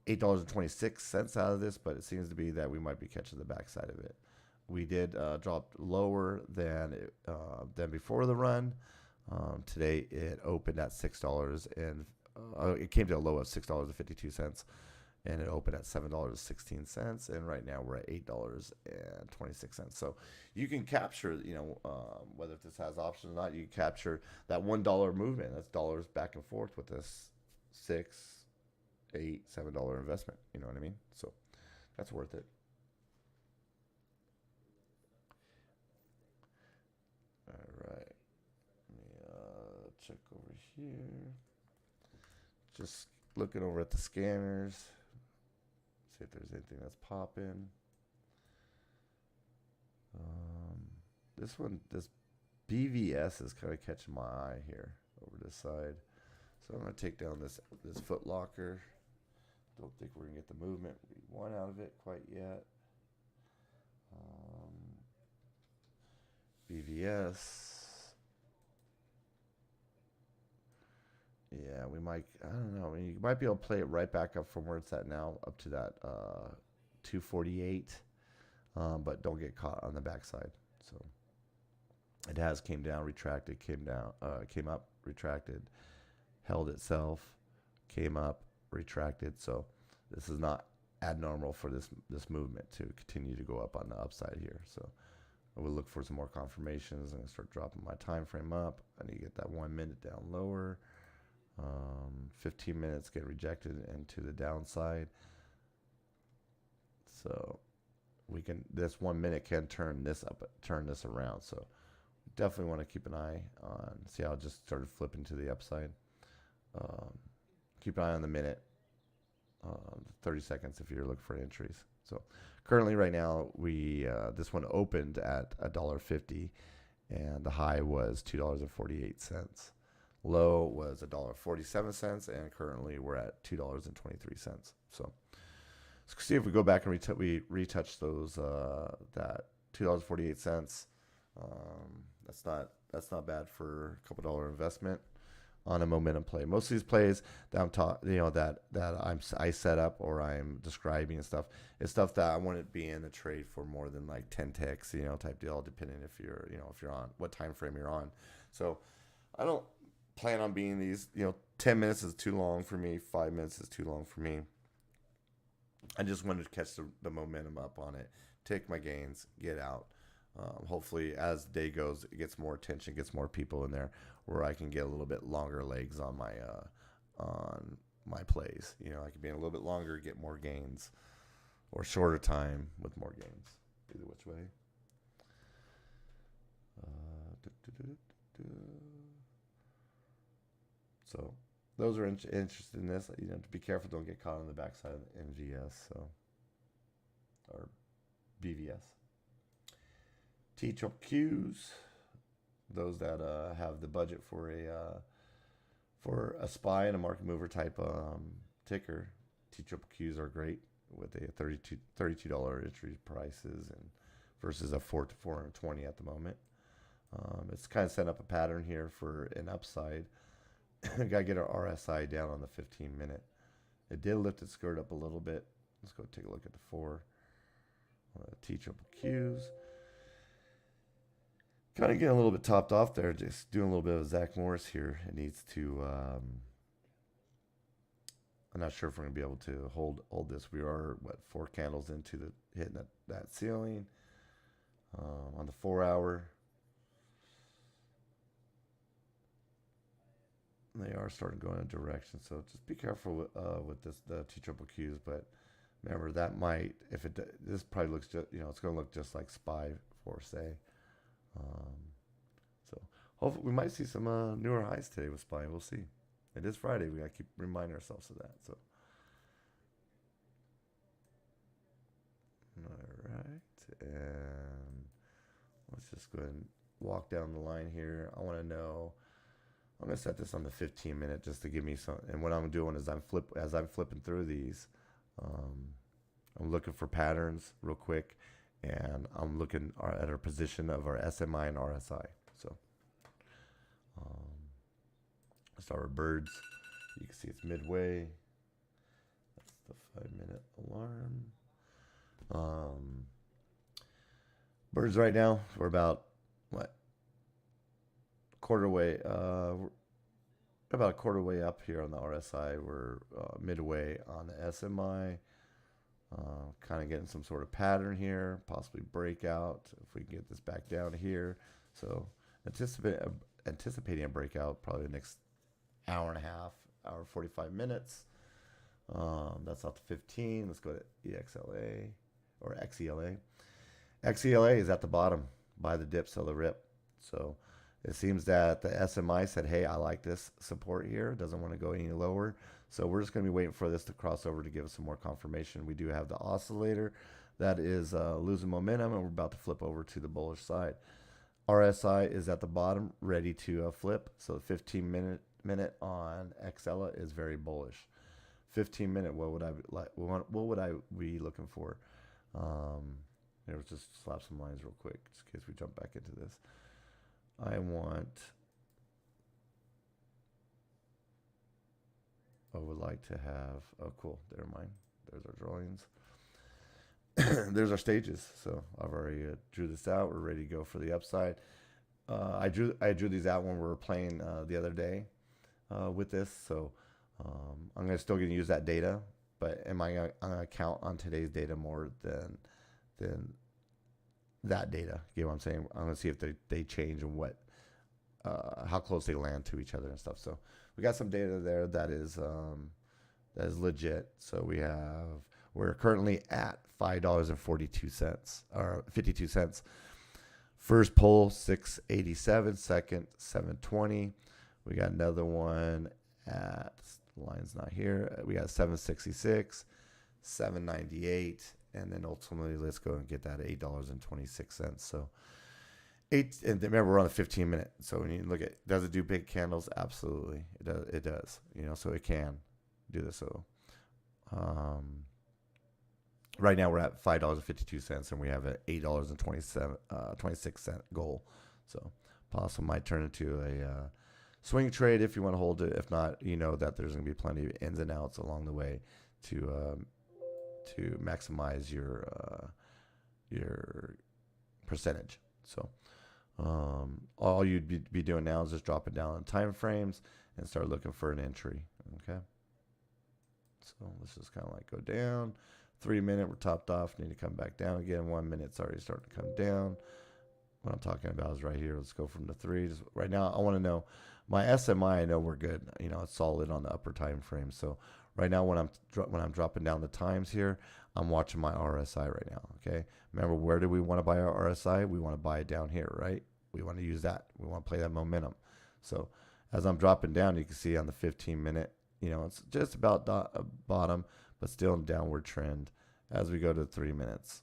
$8.26 out of this, but it seems to be that we might be catching the backside of it. We did drop lower than before the run. Today it opened at $6 and it came to a low of $6.52, and it opened at $7.16, and right now we're at $8.26. So you can capture, whether this has options or not, you can capture that $1 movement. That's dollars back and forth with this $6, $8, $7 investment. You know what I mean? So that's worth it. All right. Let me check over here. Just looking over at the scanners. See if there's anything that's popping. This BVS is kind of catching my eye here over this side. So I'm going to take down this foot locker. Don't think we're going to get the movement we want out of it quite yet. BVS. Yeah, we might. I don't know. I mean, you might be able to play it right back up from where it's at now, up to that 248, but don't get caught on the backside. So it has came down, retracted, came up, retracted, held itself, came up, retracted. So this is not abnormal for this movement to continue to go up on the upside here. So I will look for some more confirmations. I'm gonna start dropping my time frame up. I need to get that 1 minute down lower. 15 minutes get rejected into the downside. So this 1 minute can turn this around. So definitely want to keep an eye on, see how it just started flipping to the upside. Keep an eye on the minute, 30 seconds if you're looking for entries. So currently right now, this one opened at $1.50 and the high was $2.48. Low was $1.47, and currently we're at $2.23. So let's see if we go back and we retouch those that $2.48. That's not bad for a couple dollar investment. on a momentum play. Most of these plays that I'm I set up or I'm describing and stuff is stuff that I wouldn't be in a trade for more than like 10 ticks, type deal, depending if you're on what time frame you're on. So I don't plan on being these, 10 minutes is too long for me, 5 minutes is too long for me. I just wanted to catch the momentum up on it, take my gains, get out. Hopefully, as the day goes, it gets more attention, gets more people in there, where I can get a little bit longer legs on my plays. I can be in a little bit longer, get more gains, or shorter time with more gains. Either which way. So those are interested in this. To be careful, don't get caught on the backside of the NGS, or BVS. T-triple Qs, those that have the budget for a SPY and a market mover type ticker. T-triple Qs are great with a $32 entry prices and versus a $420 at the moment. It's kind of setting up a pattern here for an upside. Gotta get our RSI down on the 15-minute. It did lift its skirt up a little bit. Let's go take a look at the 4 T-triple Qs. Kind of getting a little bit topped off there. Just doing a little bit of Zach Morris here. It needs to. I'm not sure if we're gonna be able to hold this. We are 4 candles into the hitting that ceiling on the 4-hour. They are starting to go in a direction, so just be careful with the T-triple Qs. But remember that might, this probably looks just, it's going to look just like SPY for say. So hopefully we might see some newer highs today with SPY. We'll see. It is Friday. We got to keep reminding ourselves of that. So, all right, and let's just go ahead and walk down the line here. I want to know. I'm gonna set this on the 15-minute just to give me some. And what I'm doing is as I'm flipping through these, I'm looking for patterns real quick, and I'm looking at our position of our SMI and RSI. So, let's start with birds. You can see it's midway. That's the 5-minute alarm. Birds right now, we're about quarter way. We're about a quarter way up here on the RSI. We're midway on the SMI. Kind of getting some sort of pattern here, possibly breakout if we can get this back down here. So anticipating a breakout probably the next hour and a half, hour 45 minutes. That's off the 15. Let's go to EXLA or XELA. XELA is at the bottom by the dip, so the rip. So it seems that the SMI said, hey, I like this support here. Doesn't want to go any lower. So we're just going to be waiting for this to cross over to give us some more confirmation. We do have the oscillator that is losing momentum, and we're about to flip over to the bullish side. RSI is at the bottom, ready to flip. So the 15-minute on XLA is very bullish. 15-minute, what would I like? What would I be looking for? Let's just slap some lines real quick, just in case we jump back into this. I would like to have, oh cool, never mind. There's our drawings. There's our stages. So I've already drew this out. We're ready to go for the upside. I drew these out when we were playing the other day with this. So I'm still going to use that data, but I'm going to count on today's data more than that data. You know what I'm saying? I'm going to see if they change and how close they land to each other and stuff. So we got some data there that is legit. So we're currently at $5.42 or 52 cents. First pull 687, second 720. We got another one at, the line's not here. We got 766, 798, and then ultimately let's go and get that $8.26. So and remember we're on the 15-minute. So when you look at, does it do big candles? Absolutely, it does. So it can do this. So right now we're at $5.52, and we have an $8.26 goal. So possible might turn into a swing trade if you want to hold it. If not, you know that there's going to be plenty of ins and outs along the way to maximize your percentage. So all you'd be doing now is just dropping down on time frames and start looking for an entry. Okay. So let's just kind of like go down. 3 minute, we're topped off. Need to come back down again. 1 minute, it's already starting to come down. What I'm talking about is right here. Let's go from the three. Just right now, I want to know my SMI. I know we're good. You know, it's solid on the upper time frame. So right now, when I'm dropping down the times here, I'm watching my RSI right now. Okay. Remember, where do we want to buy our RSI? We want to buy it down here, right? We want to use that. We want to play that momentum. So as I'm dropping down, you can see on the 15-minute, you know, it's just about bottom, but still in downward trend. As we go to 3 minutes,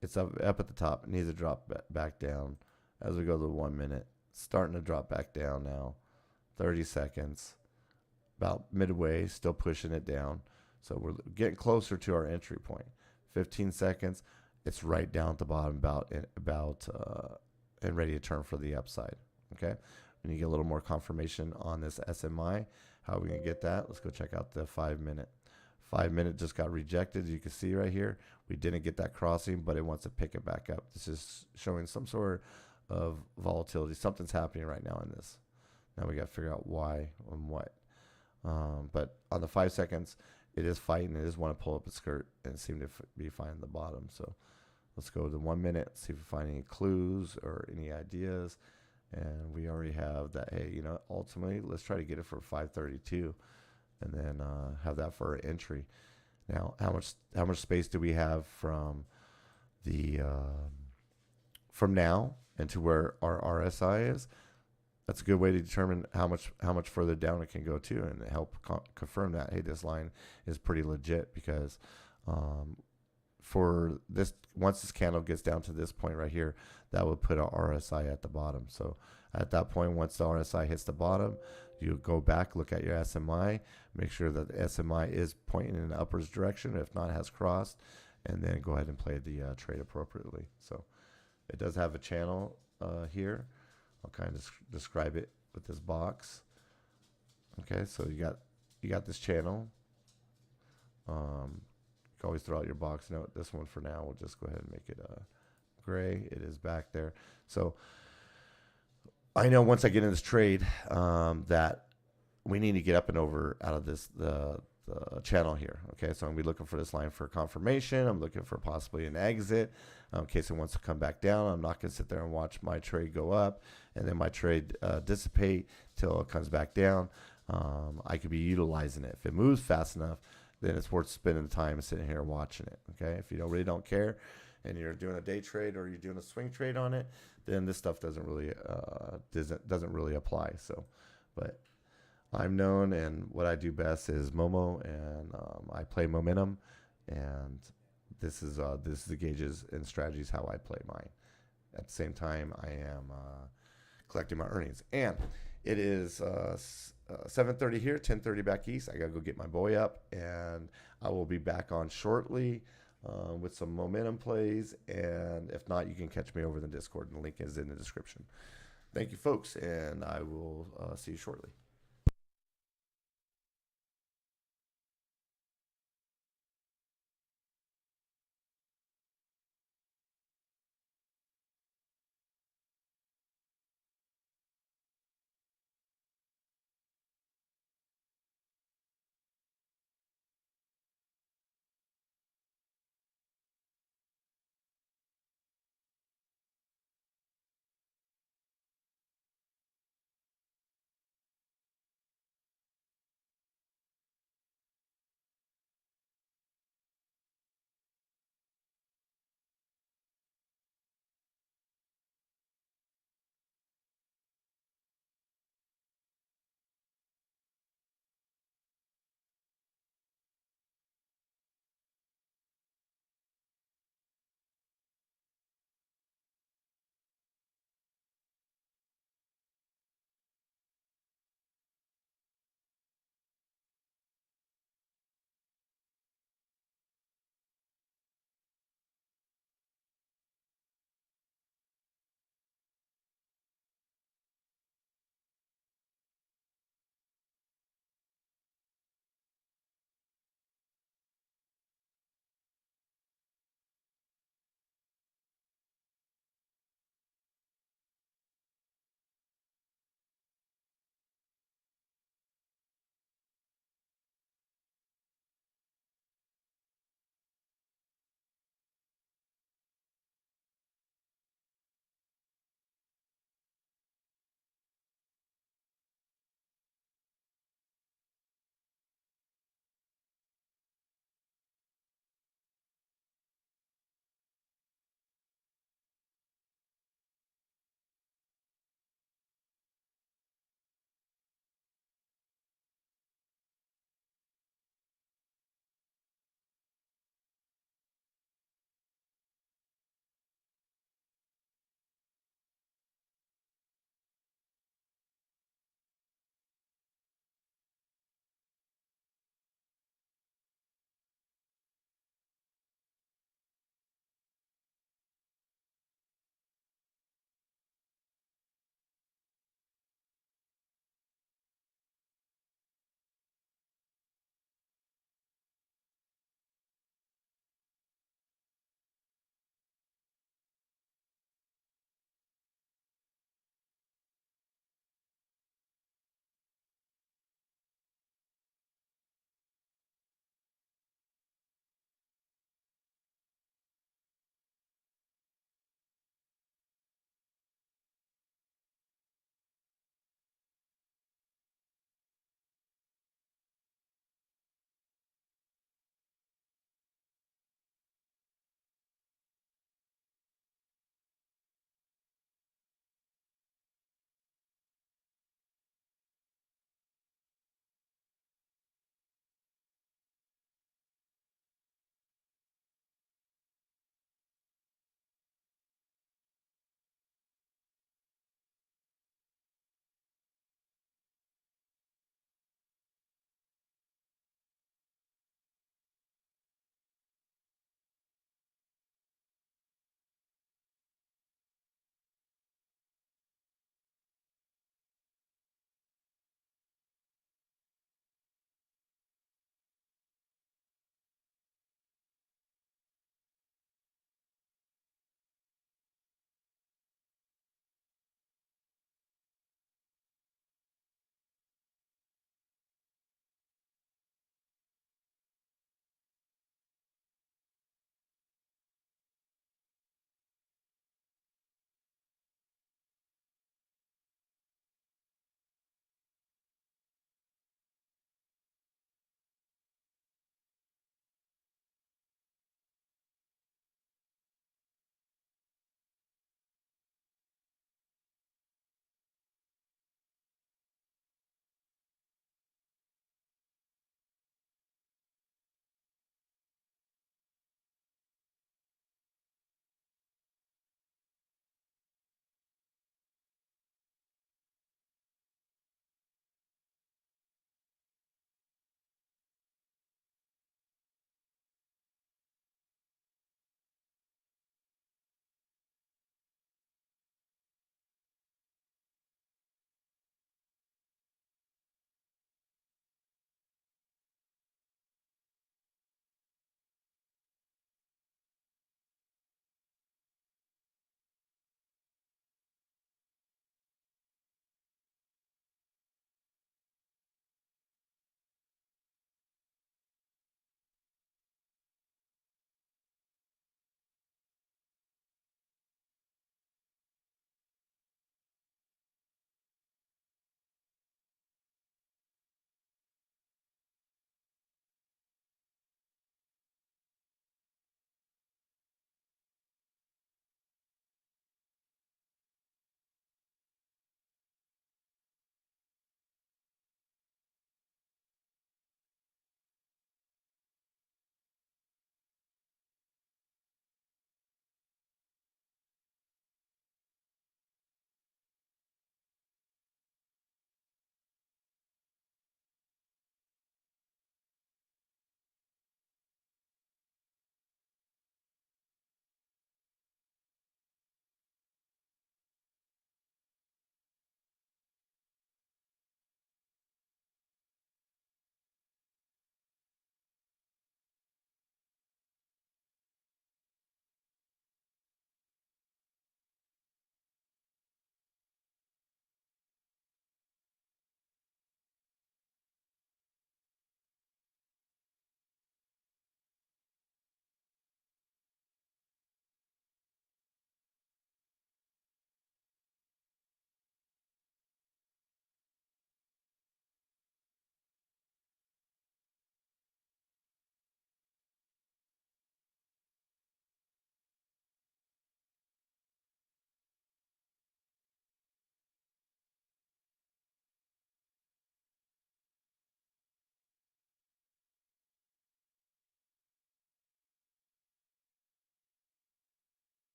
it's up at the top. It needs to drop back down. As we go to 1 minute, starting to drop back down now. 30 seconds, about midway, still pushing it down. So we're getting closer to our entry point. 15 seconds, it's right down at the bottom, and ready to turn for the upside. Okay, we need to get a little more confirmation on this SMI. How are we gonna get that? Let's go check out the 5 minute. 5 minute just got rejected. As you can see right here, we didn't get that crossing, but it wants to pick it back up. This is showing some sort of volatility. Something's happening right now in this. Now we got to figure out why and what. But on the 5 seconds, it is fighting. It is want to pull up its skirt and seem to be finding the bottom. So let's go to 1 minute, see if we find any clues or any ideas. And we already have that. Hey, you know, ultimately, let's try to get it for 532. And then have that for our entry. Now, how much space do we have from the from now and to where our RSI is? That's a good way to determine how much further down it can go to, and help confirm that, hey, this line is pretty legit. Because for this, once this candle gets down to this point right here, that would put our RSI at the bottom. So at that point, once the RSI hits the bottom, you go back, look at your SMI, make sure that the SMI is pointing in the upwards direction. If not, it has crossed, and then go ahead and play the trade appropriately. So it does have a channel here. I'll kind of describe it with this box. Okay, so you got this channel. You can always throw out your box note. This one for now, we'll just go ahead and make it gray. It is back there. So I know once I get in this trade that we need to get up and over out of the channel here. Okay, so I'm gonna be looking for this line for confirmation. I'm looking for possibly an exit in case it wants to come back down. I'm not gonna sit there and watch my trade go up and then my trade dissipate till it comes back down. I could be utilizing it. If it moves fast enough, then it's worth spending the time sitting here watching it. Okay, if you really don't care and you're doing a day trade or you're doing a swing trade on it, then this stuff doesn't really apply. So, but I'm known, and what I do best is MOMO, and I play momentum, and this is the gauges and strategies how I play mine. At the same time, I am collecting my earnings, and it is 7:30 here, 10:30 back east. I gotta go get my boy up, and I will be back on shortly with some momentum plays. And if not, you can catch me over in the Discord, and the link is in the description. Thank you, folks, and I will see you shortly.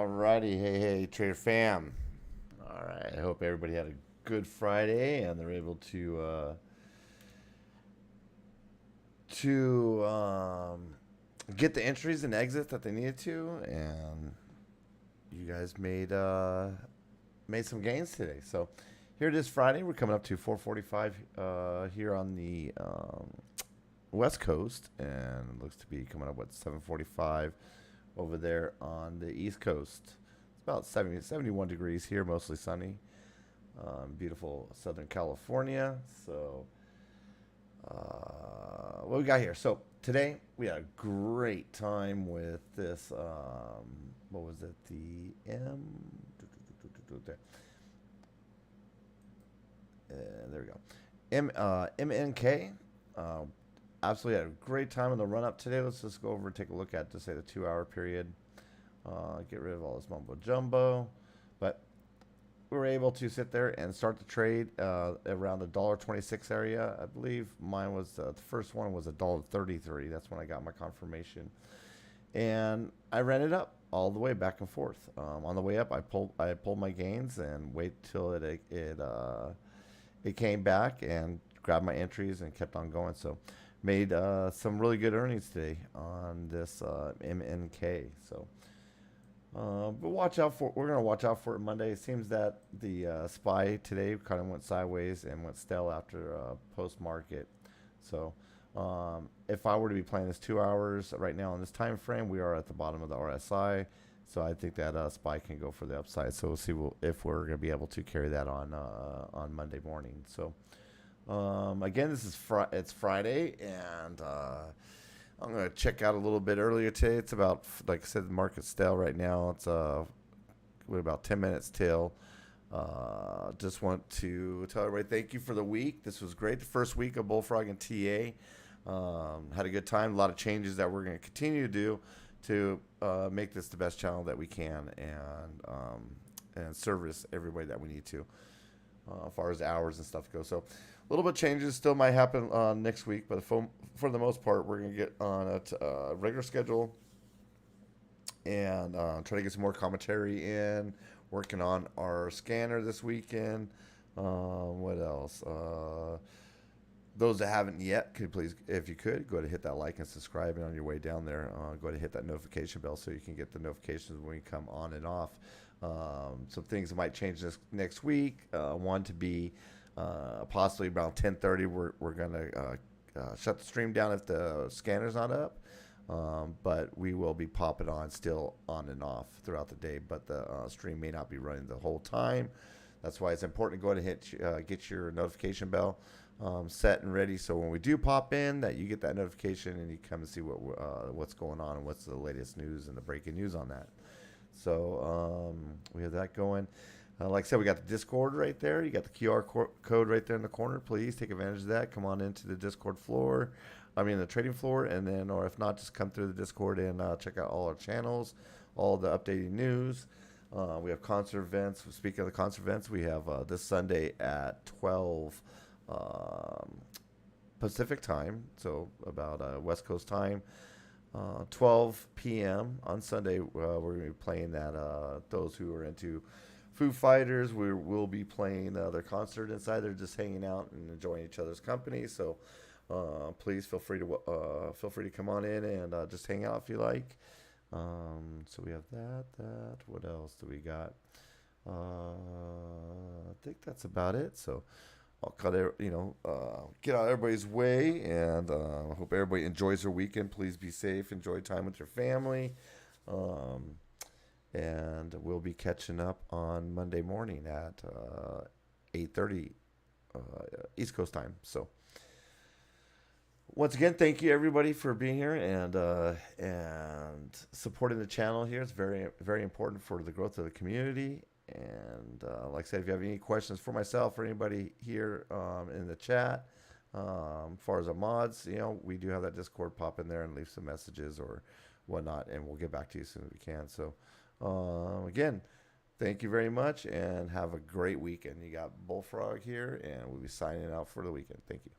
Alrighty, hey, Trader fam. All right, I hope everybody had a good Friday and they're able to get the entries and exits that they needed to, and you guys made some gains today. So here it is, Friday. We're coming up to 4:45 here on the West Coast, and it looks to be coming up with 7:45 over there on the East Coast. It's about 71 degrees here, mostly sunny. Beautiful Southern California. So, what we got here? So today we had a great time with this. What was it? The there we go. MNK. Absolutely had a great time in the run up today. Let's just go over and take a look at, just say, the 2 hour period. Get rid of all this mumbo jumbo. But we were able to sit there and start the trade around the $1.26 area. I believe mine was the first one was $1.33. That's when I got my confirmation, and I ran it up all the way back and forth. On the way up, I pulled my gains and wait till it came back and grabbed my entries and kept on going. So made some really good earnings today on this MNK. So. But watch out for. We're gonna watch out for it Monday. It seems that the SPY today kind of went sideways and went stale after post market. So, if I were to be playing this 2 hours right now in this time frame, we are at the bottom of the RSI. So I think that SPY can go for the upside. So we'll see if we're gonna be able to carry that on Monday morning. So, again, this is it's Friday, and I'm going to check out a little bit earlier today. It's about, like I said, the market's stale right now. It's we're about 10 minutes till. Just want to tell everybody thank you for the week. This was great. The first week of Bullfrog and TA. Had a good time. A lot of changes that we're going to continue to do to make this the best channel that we can, and service everybody that we need to as far as hours and stuff goes. So a little bit changes still might happen next week, but for the most part, we're going to get on a regular schedule and try to get some more commentary in. Working on our scanner this weekend. What else? Those that haven't yet, could please, if you could, go ahead and hit that like and subscribe. And on your way down there, go ahead and hit that notification bell so you can get the notifications when we come on and off. Some things that might change this next week. One to be possibly around 10:30. We're gonna shut the stream down if the scanner's not up. But we will be popping on still on and off throughout the day. But the stream may not be running the whole time. That's why it's important to go ahead and get your notification bell set and ready. So when we do pop in, that you get that notification and you come and see what's going on and what's the latest news and the breaking news on that. So we have that going. Like I said, we got the Discord right there. You got the QR code right there in the corner. Please take advantage of that. Come on into the Discord floor. The trading floor. And then, or if not, just come through the Discord and check out all our channels, all the updating news. We have concert events. Speaking of the concert events, we have this Sunday at 12 Pacific time. So about West Coast time. 12 p.m. on Sunday, we're going to be playing that. Those who are into Foo Fighters, we'll be playing their concert inside. They're just hanging out and enjoying each other's company. So please feel free to come on in and just hang out if you like. So we have that. What else do we got? I think that's about it. So I'll get out of everybody's way, and hope everybody enjoys their weekend. Please be safe. Enjoy time with your family. And we'll be catching up on Monday morning at 8:30 East Coast time. So once again, thank you everybody for being here and supporting the channel here. It's very, very important for the growth of the community. And like I said, if you have any questions for myself or anybody here in the chat, as far as our mods, we do have that Discord. Pop in there and leave some messages or whatnot, and we'll get back to you as soon as we can. So again, thank you very much, and have a great weekend. You got Bullfrog here, and we'll be signing out for the weekend. Thank you.